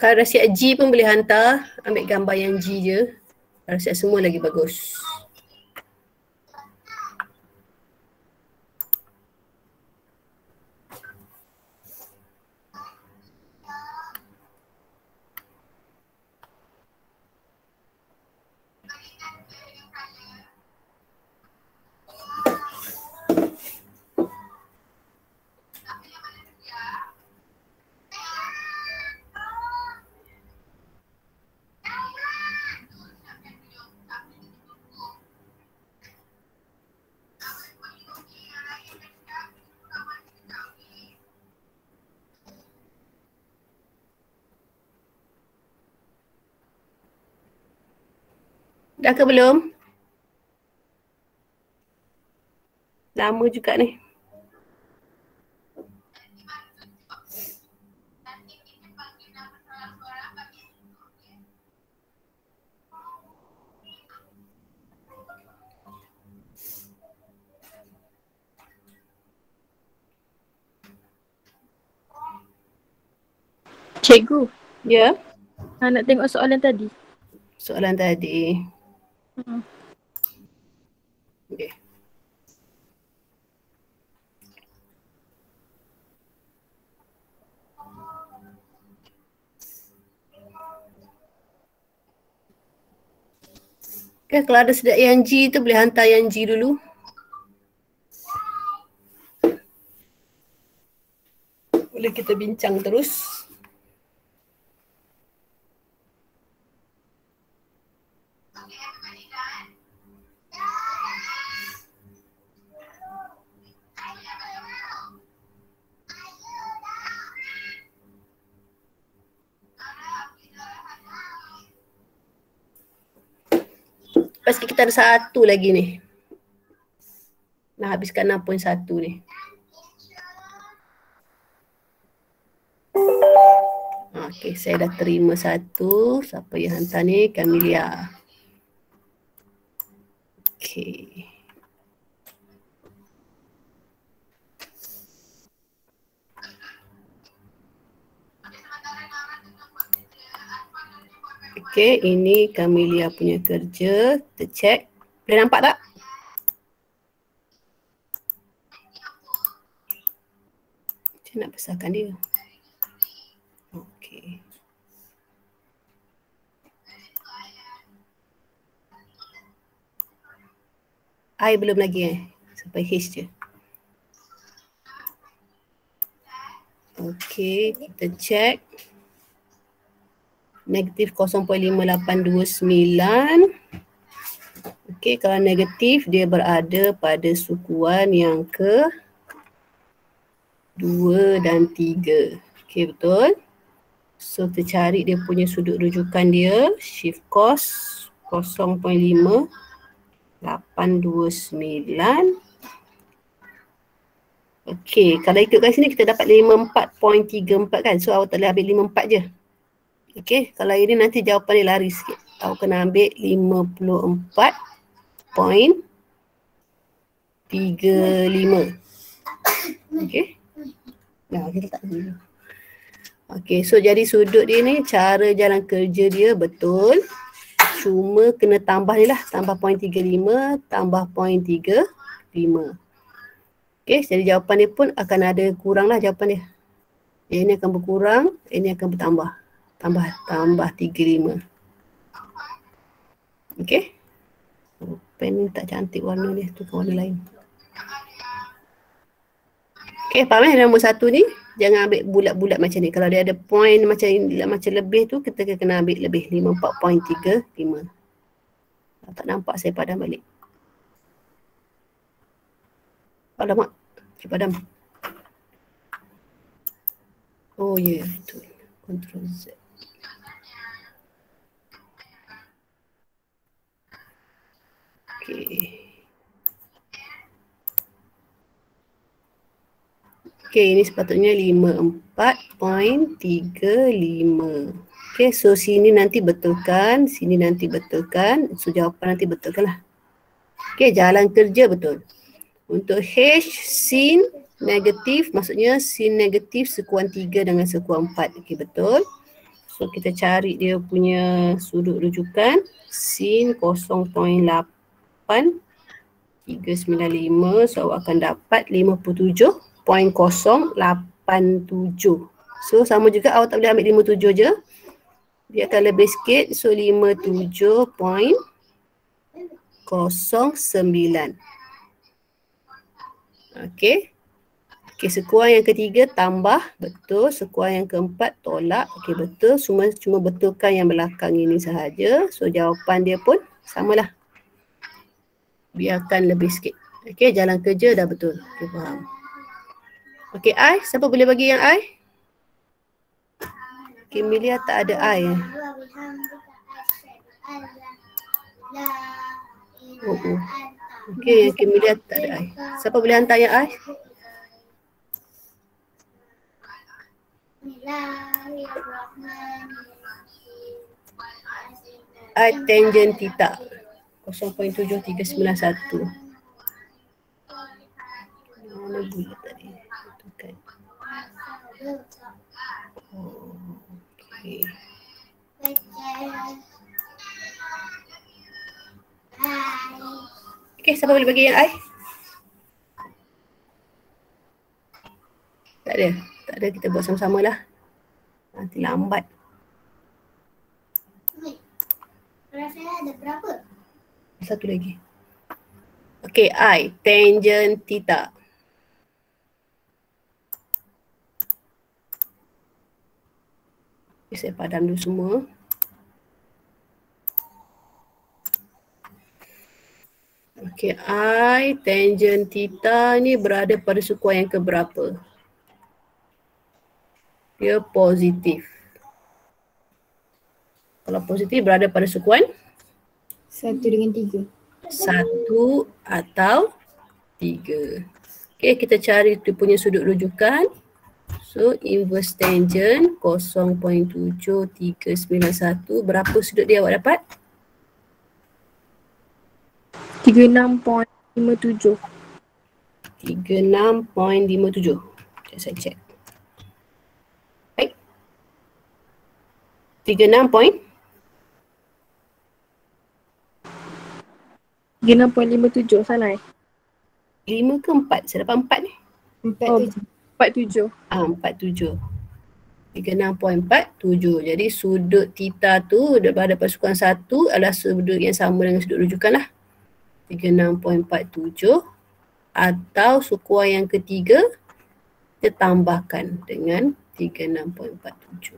Kalau dah siap G pun boleh hantar. Ambil gambar yang G je. Kalau siap semua lagi bagus. Dah ke belum? Lama juga ni. Cikgu, Ya, nak tengok soalan tadi. soalan tadi. Hmm. Okay. Okay, kalau ada sedia yang G tu boleh hantar yang G dulu. Boleh kita bincang terus. Lepas kita ada satu lagi ni. Nak habiskan 6.1 ni. Okay, saya dah terima satu. Siapa yang hantar ni? Camelia. Okay. Okay, ini Camelia punya kerja. Kita check. Boleh nampak tak? Saya nak besarkan dia. Okay. I belum lagi sampai H je. Okay, kita check. Negatif 0.5829. Okay, kalau negatif dia berada pada sukuan yang ke 2 dan 3. Okay, betul. So, kita cari dia punya sudut rujukan dia. Shift cos 0.5829. Okay, kalau ikutkan sini kita dapat 54.34 kan. So, awak tak boleh ambil 54 je. Okay, kalau ini nanti jawapan dia lari sikit. Awak kena ambil 54.35. Okay. Nah, kita letak dulu. Okay, so jadi sudut dia ni, cara jalan kerja dia betul. Cuma kena tambah ni lah. Tambah 0.35, tambah 0.35. Okay, jadi jawapan dia pun akan ada kurang lah jawapan dia. Yang ini akan berkurang, ini akan bertambah. Tambah 35. Okay. Oh, pen ni tak cantik warna ni, tukar warna lain. Okay, faham nombor 1 ni? Jangan ambil bulat-bulat macam ni. Kalau dia ada point macam lebih tu, kita kena ambil lebih 54.35. Tak nampak saya padam balik. Alamak, saya padam. Oh ya, betul. Ctrl Z. Okay. Okay, ini sepatutnya 54.35. Okay, so sini nanti betulkan, sini nanti betulkan. So jawapan nanti betulkan lah. Okay, jalan kerja betul. Untuk H, sin negatif, maksudnya sin negatif sekuan 3 dengan sekuan 4. Okay, betul. So kita cari dia punya sudut rujukan. Sin 0.8395. So awak akan dapat 57.087. So sama juga, awak tak boleh ambil 57 je. Dia akan lebih sikit. So 57.09. Okay. Okay, sekuan yang ketiga tambah, betul. Sekuan yang keempat tolak, okay, betul. Cuma betulkan yang belakang ini sahaja. So jawapan dia pun samalah. Biarkan lebih sikit. Okay, jalan kerja dah betul. Okay, faham. Okay, I. Siapa boleh bagi yang I? Okay, Milia tak ada I. Oh. Okay, Milia tak ada I. Siapa boleh hantar yang I? I tangent theta 0.7391. Mana bulat tadi? Oh. Okay. Okay, siapa boleh bagi yang I? Tak ada. Tak ada, kita buat sama-sama lah. Nanti lambat. Rasanya ada berapa? Satu lagi. Okay, I. Tangent theta. Okay, saya padam dulu semua. Okay, I. Tangent theta ni berada pada sukuan yang keberapa? Dia positif. Kalau positif berada pada sukuan 1 dengan 3. 1 atau 3. Okay, kita cari dia punya sudut rujukan. So, inverse tangent 0.7391. Berapa sudut dia awak dapat? 36.57. 36.57. Sekejap saya cek. Baik. 36.57 salah 5 ke 4? Saya dapat 4 ni. 47. 47. 47. 36.47. Jadi sudut theta tu daripada pasukan 1 adalah sudut yang sama dengan sudut rujukan lah. 36.47 atau sukuan yang ketiga kita tambahkan dengan 36.47.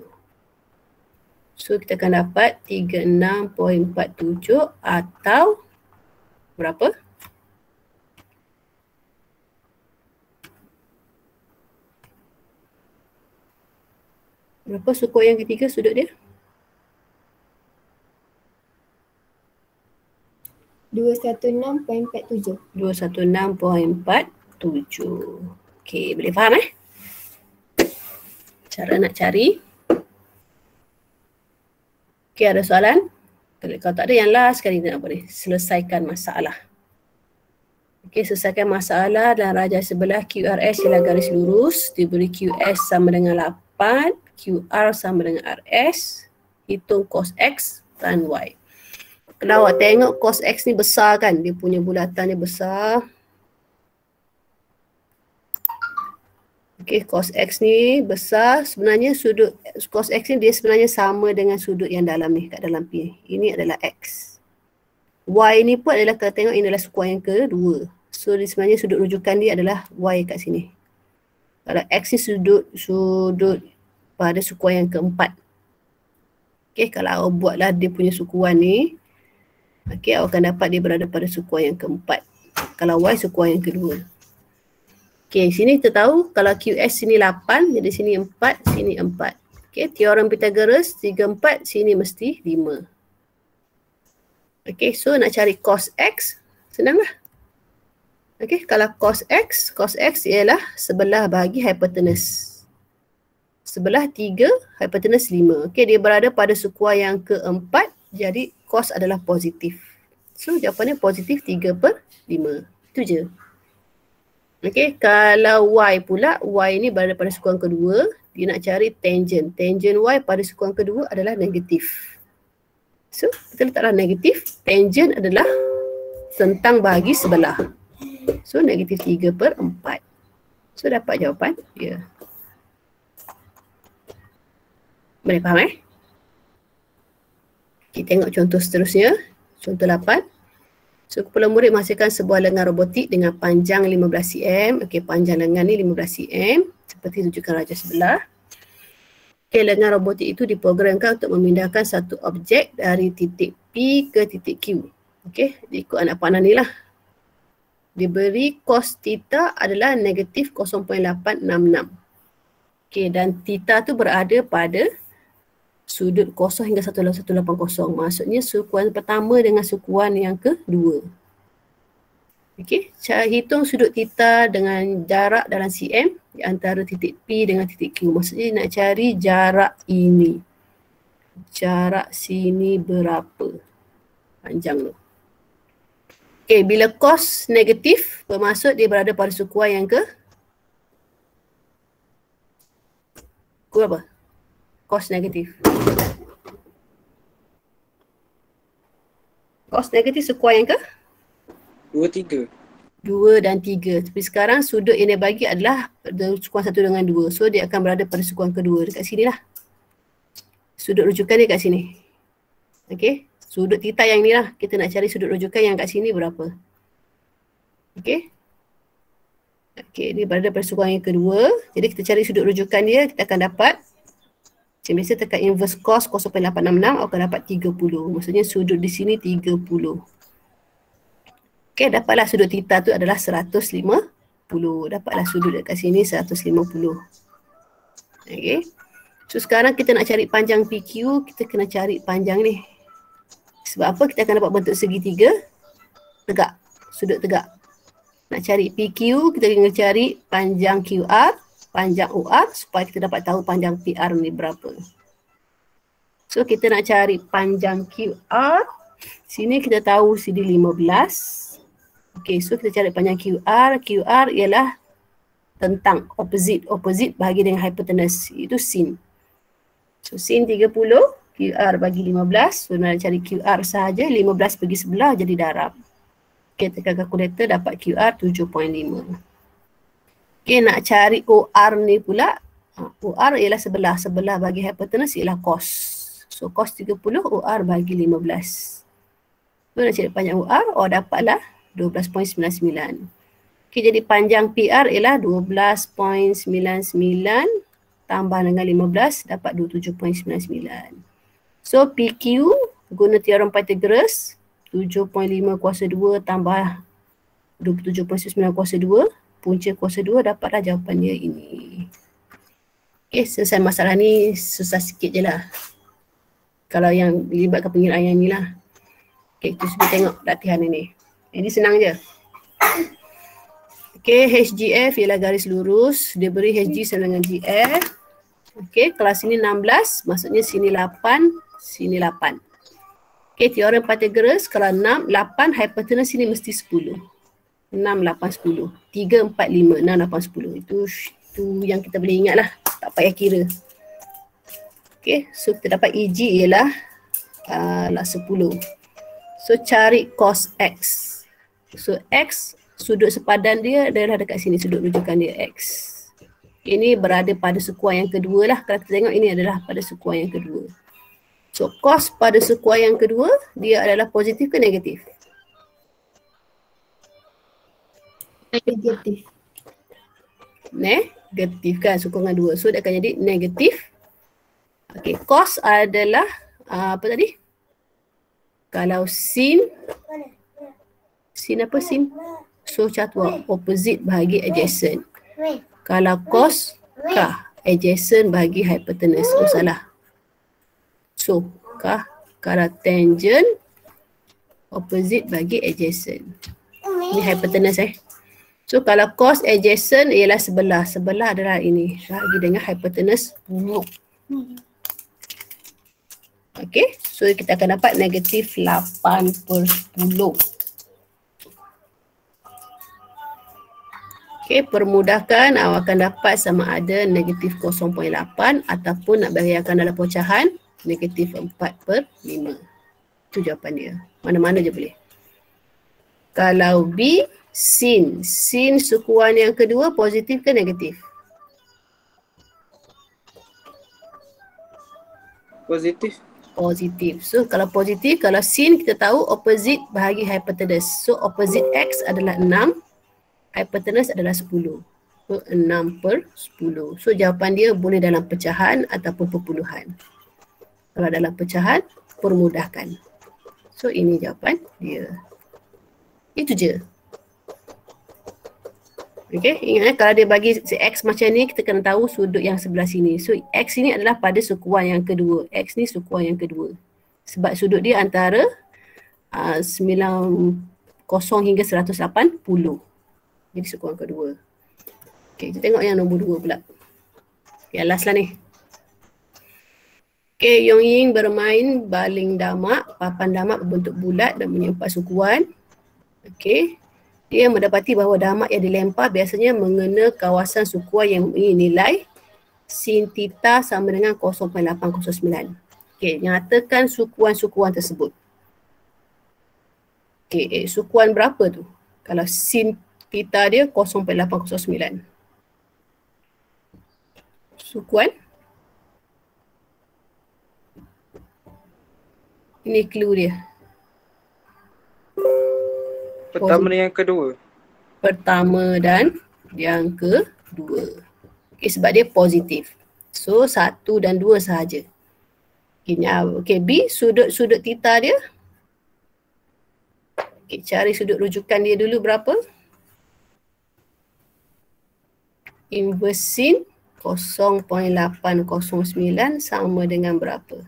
So kita akan dapat 36.47 atau berapa? Berapa sukuan yang ketiga sudut dia? 216.47. 216.47. Okey, boleh faham cara nak cari? Okey, ada soalan? Kalau tak ada yang last sekali kita nak boleh selesaikan masalah. Okey, selesaikan masalah dan rajah sebelah QRS ialah garis lurus. Diberi QS sama dengan 8, QR sama dengan RS. Hitung cos X tan Y. Kalau awak tengok cos X ni besar kan, dia punya bulatan ni besar. Okey, cos X ni besar. Sebenarnya sudut cos X ni dia sebenarnya sama dengan sudut yang dalam ni, kat dalam P. Ini adalah X. Y ni pun adalah, kalau tengok ini adalah sukuan yang kedua. So dia sebenarnya sudut rujukan dia adalah Y kat sini. Kalau X ni sudut pada sukuan yang keempat. Okey, kalau awak buatlah dia punya sukuan ni, okey, awak akan dapat dia berada pada sukuan yang keempat. Kalau Y sukuan yang kedua. Okey, sini kita tahu kalau QS sini 8, jadi sini 4, sini 4. Okey, teorem Pythagoras 3, 4, sini mesti 5. Okey, so nak cari cos X, senanglah. Okey, kalau cos X ialah sebelah bahagi hypotenuse. Sebelah 3, hypotenuse 5. Okey, dia berada pada sukuan yang keempat, jadi cos adalah positif. So jawapannya positif 3/5. Itu je. Okey, kalau Y pula, Y ni berada pada sukuan kedua, dia nak cari tangent. Tangent Y pada sukuan kedua adalah negatif. So, kita letaklah negatif. Tangent adalah sentang bahagi sebelah. So, negatif 3/4. So, dapat jawapan dia. Boleh faham Kita tengok contoh seterusnya. Contoh 8. So, kumpulan murid menghasilkan sebuah lengan robotik dengan panjang 15 cm. Okey, panjang lengan ni 15 cm. Seperti tunjukkan rajah sebelah. Okey, lengan robotik itu diprogramkan untuk memindahkan satu objek dari titik P ke titik Q. Okey, ikut anak panah ni lah. Diberi cos theta adalah negatif 0.866. Okey, dan theta tu berada pada sudut 0 hingga 180. Maksudnya sukuan pertama dengan sukuan yang kedua. Okey, cara hitung sudut theta dengan jarak dalam cm di antara titik P dengan titik Q. Maksudnya nak cari jarak ini. Jarak sini berapa? Panjang tu. Okey, bila cos negatif, bermaksud dia berada pada sukuan yang ke berapa? cos negatif? Cos negatif sekuar yang ke? 2, 3. 2 dan 3. Tapi sekarang sudut yang dia bagi adalah sekuar 1 dengan 2. So dia akan berada pada sekuar kedua. Dekat sini lah. Sudut rujukan dia kat sini. Okay. Sudut theta yang ni lah. Kita nak cari sudut rujukan yang kat sini berapa. Okay. Okay. Dia berada pada sekuar yang kedua. Jadi kita cari sudut rujukan dia. Kita akan dapat. Macam biasa tekan inverse cos 0.866. Akan dapat 30. Maksudnya sudut di sini 30. Okay, dapatlah sudut theta tu adalah 150. Dapatlah sudut dekat sini 150. Okay. So sekarang kita nak cari panjang PQ, kita kena cari panjang ni. Sebab apa? Kita akan dapat bentuk segitiga tegak, sudut tegak. Nak cari PQ, kita kena cari panjang QR, panjang OR supaya kita dapat tahu panjang PR ni berapa. So kita nak cari panjang QR. Sini kita tahu sini 15. Okay, so kita cari panjang QR. QR ialah tentang opposite. Opposite bahagi dengan hypotenuse. Itu sin. So sin 30, QR bagi 15. So nak cari QR sahaja, 15 pergi sebelah jadi darab. Okay, tekan kalkulator dapat QR 7.5. Okay, nak cari OR ni pula. OR ialah sebelah. Sebelah bagi hypotenuse ialah cos. So cos 30, OR bagi 15. So nak cari panjang OR, dapatlah 12.99. Okay, jadi panjang PR ialah 12.99 tambah dengan 15 dapat 27.99. So PQ guna teorem Pythagoras 7.5 kuasa 2 tambah 27.99 kuasa 2, punca kuasa 2, dapatlah jawapan dia ini. Okay, selesai masalah ni susah sikit je lah. Kalau yang libatkan pengiraan yang ni lah. Okay, kita cuba tengok latihan ini. Ini senang je. Okay, HGF ialah garis lurus. Dia beri HG sama dengan GF. Okay, kalau sini 16, maksudnya sini 8, sini 8. Okay, teorem Pythagoras, kalau 6, 8, hypotenuse sini mesti 10. 6, 8, 10. 3, 4, 5, 6, 8, 10. Itu yang kita boleh ingat lah. Tak payah kira. Okay, so kita dapat EG ialah 10. So cari cos X. So X, sudut sepadan dia adalah dekat sini, sudut rujukan dia X. Ini berada pada sekuar yang kedua lah. Kalau kita tengok ini adalah pada sekuar yang kedua. So cos pada sekuar yang kedua, dia adalah positif ke negatif? Negatif. Negatif kan, sekuar dengan 2. So dia akan jadi negatif. Okay, cos adalah apa tadi? Kalau sin apa sin? So catur opposite bahagi adjacent. Kalau cos kah adjacent bahagi hypotenuse. Oh salah. So kah kalau tangent opposite bagi adjacent. Ini hypotenuse So kalau cos adjacent ialah sebelah. Sebelah adalah ini. Bahagi dengan hypotenuse buruk. Okay, so kita akan dapat negatif 8/10. Okay, permudahkan awak akan dapat sama ada negatif 0.8 ataupun nak beriakan dalam pecahan negatif 4/5. Itu jawapan dia. Mana-mana je boleh. Kalau B, sin. Sin sukuan yang kedua positif ke negatif? Positif. Positif. So kalau positif, kalau sin kita tahu opposite bahagi hypotenuse. So opposite X adalah 6, hypotenuse adalah 10. So 6/10. So jawapan dia boleh dalam pecahan ataupun perpuluhan. Kalau dalam pecahan, permudahkan. So ini jawapan dia. Itu je. Okay, ingat kalau dia bagi X macam ni, kita kena tahu sudut yang sebelah sini. So X ini adalah pada sekuar yang kedua. X ni sekuar yang kedua. Sebab sudut dia antara 90 hingga 180. Jadi sekuar yang kedua. Okay, kita tengok yang nombor 2 pula. Okay, last lah ni. Okay, Yong Ying bermain baling damak. Papan damak berbentuk bulat dan menyempat sukuan. Okay. Dia mendapati bahawa damak yang dilempar biasanya mengena kawasan sukuan yang mempunyai nilai sin theta sama dengan 0.809. Okey, nyatakan sukuan-sukuan tersebut. Okey, sukuan berapa tu? Kalau sin theta dia 0.809. Sukuan. Ini clue dia. Pertama dan yang kedua. Pertama dan yang kedua. Okay, sebab dia positif. So 1 dan 2 sahaja. Okay, B sudut theta dia. Okay, cari sudut rujukan dia dulu berapa? Inverse sin 0.809 sama dengan berapa?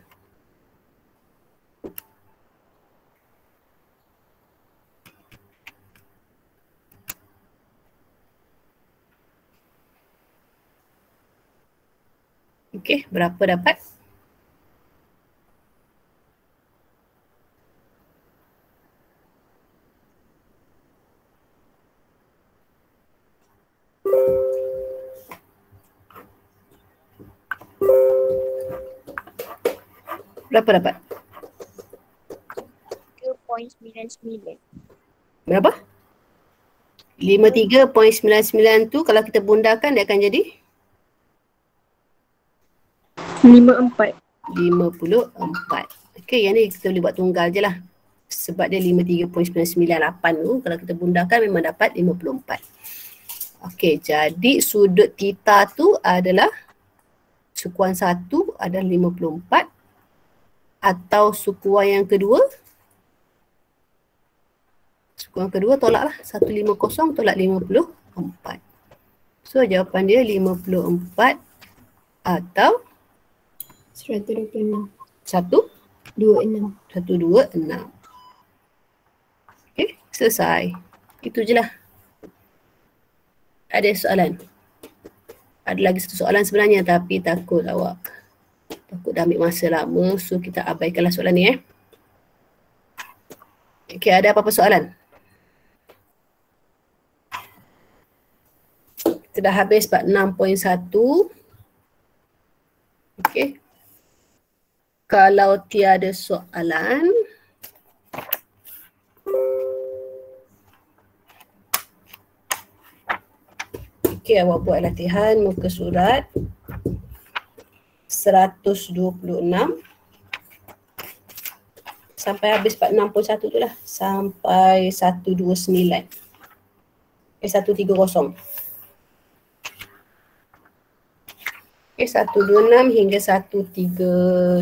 Okey, berapa dapat? Berapa dapat? 3.99. Berapa? 53.99 tu kalau kita bundakan dia akan jadi 54. 54. Okey, yang ni kita boleh buat tunggal je lah. Sebab dia 53.998 tu kalau kita bundakan memang dapat 54. Okey, jadi sudut theta tu adalah sukuan 1 adalah 54 atau sukuan yang kedua. Sukuan kedua tolaklah 150 tolak 54. So jawapan dia 54 atau 126. 126. 26. Okey, selesai. Itu je lah. Ada soalan? Ada lagi satu soalan sebenarnya tapi takut dah ambil masa lama, so kita abaikanlah soalan ni Okey, ada apa-apa soalan? Kita dah habis part 6.1. Okey. Kalau tiada soalan, okey, awak buat latihan muka surat 126 sampai habis part 6.1 tu lah, sampai 129. 130. Okay, 126 hingga 130.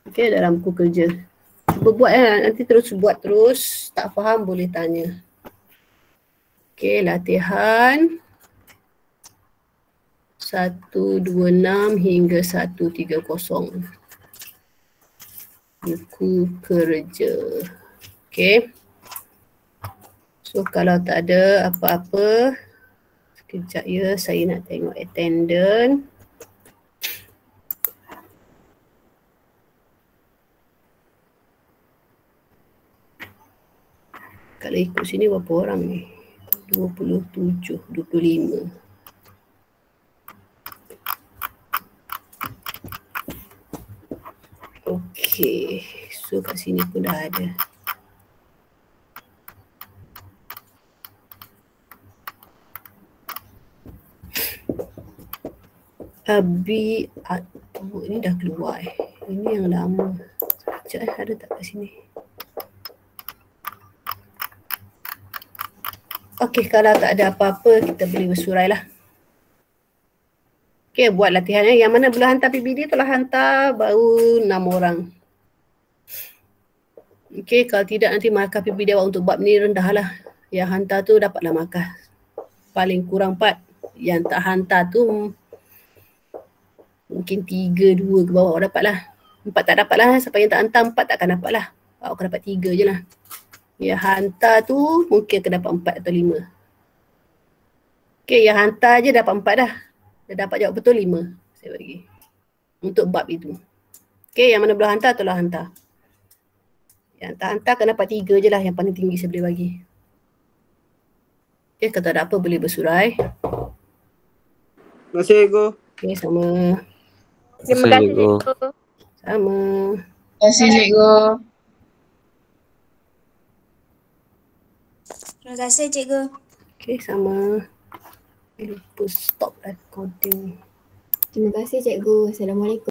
Okay, dalam buku kerja. Cuba buat nanti terus buat terus. Tak faham boleh tanya. Okay, latihan 126 hingga 130. Buku kerja. Okay. So kalau tak ada apa-apa, sekejap ya, saya nak tengok attendance. Kalau ikut sini berapa orang ni? 27, 25. Okey, so kat sini pun dah ada. Abi ini dah keluar Ini yang lama. Sekejap ada tak kat sini? Okey, kalau tak ada apa-apa kita boleh bersurai lah. Okey, buat latihannya. Yang mana belum hantar PBD telah hantar baru 6 orang. Okey, kalau tidak nanti markah PBD awak untuk bab ni rendah lah. Yang hantar tu dapatlah markah paling kurang 4. Yang tak hantar tu mungkin 3, 2 ke bawah awak dapat lah. 4 tak dapat lah. Sampai yang tak hantar 4 takkan dapat lah. Awak akan dapat 3 je lah. Yang hantar tu mungkin akan dapat 4 atau 5. Okey, yang hantar je dapat 4 dah. Dia dapat jawab betul 5. Saya bagi. Untuk bab itu. Okey, yang mana belum hantar tolong hantar. Yang tak hantar akan dapat 3 je lah. Yang paling tinggi saya boleh bagi. Okey, kalau tak ada apa boleh bersurai. Terima kasih cikgu. Okay, sama. Terima kasih cikgu. Sama. Terima kasih cikgu. Terima kasih cikgu. Okay, sama. Lupa stop recording. Terima kasih cikgu. Assalamualaikum.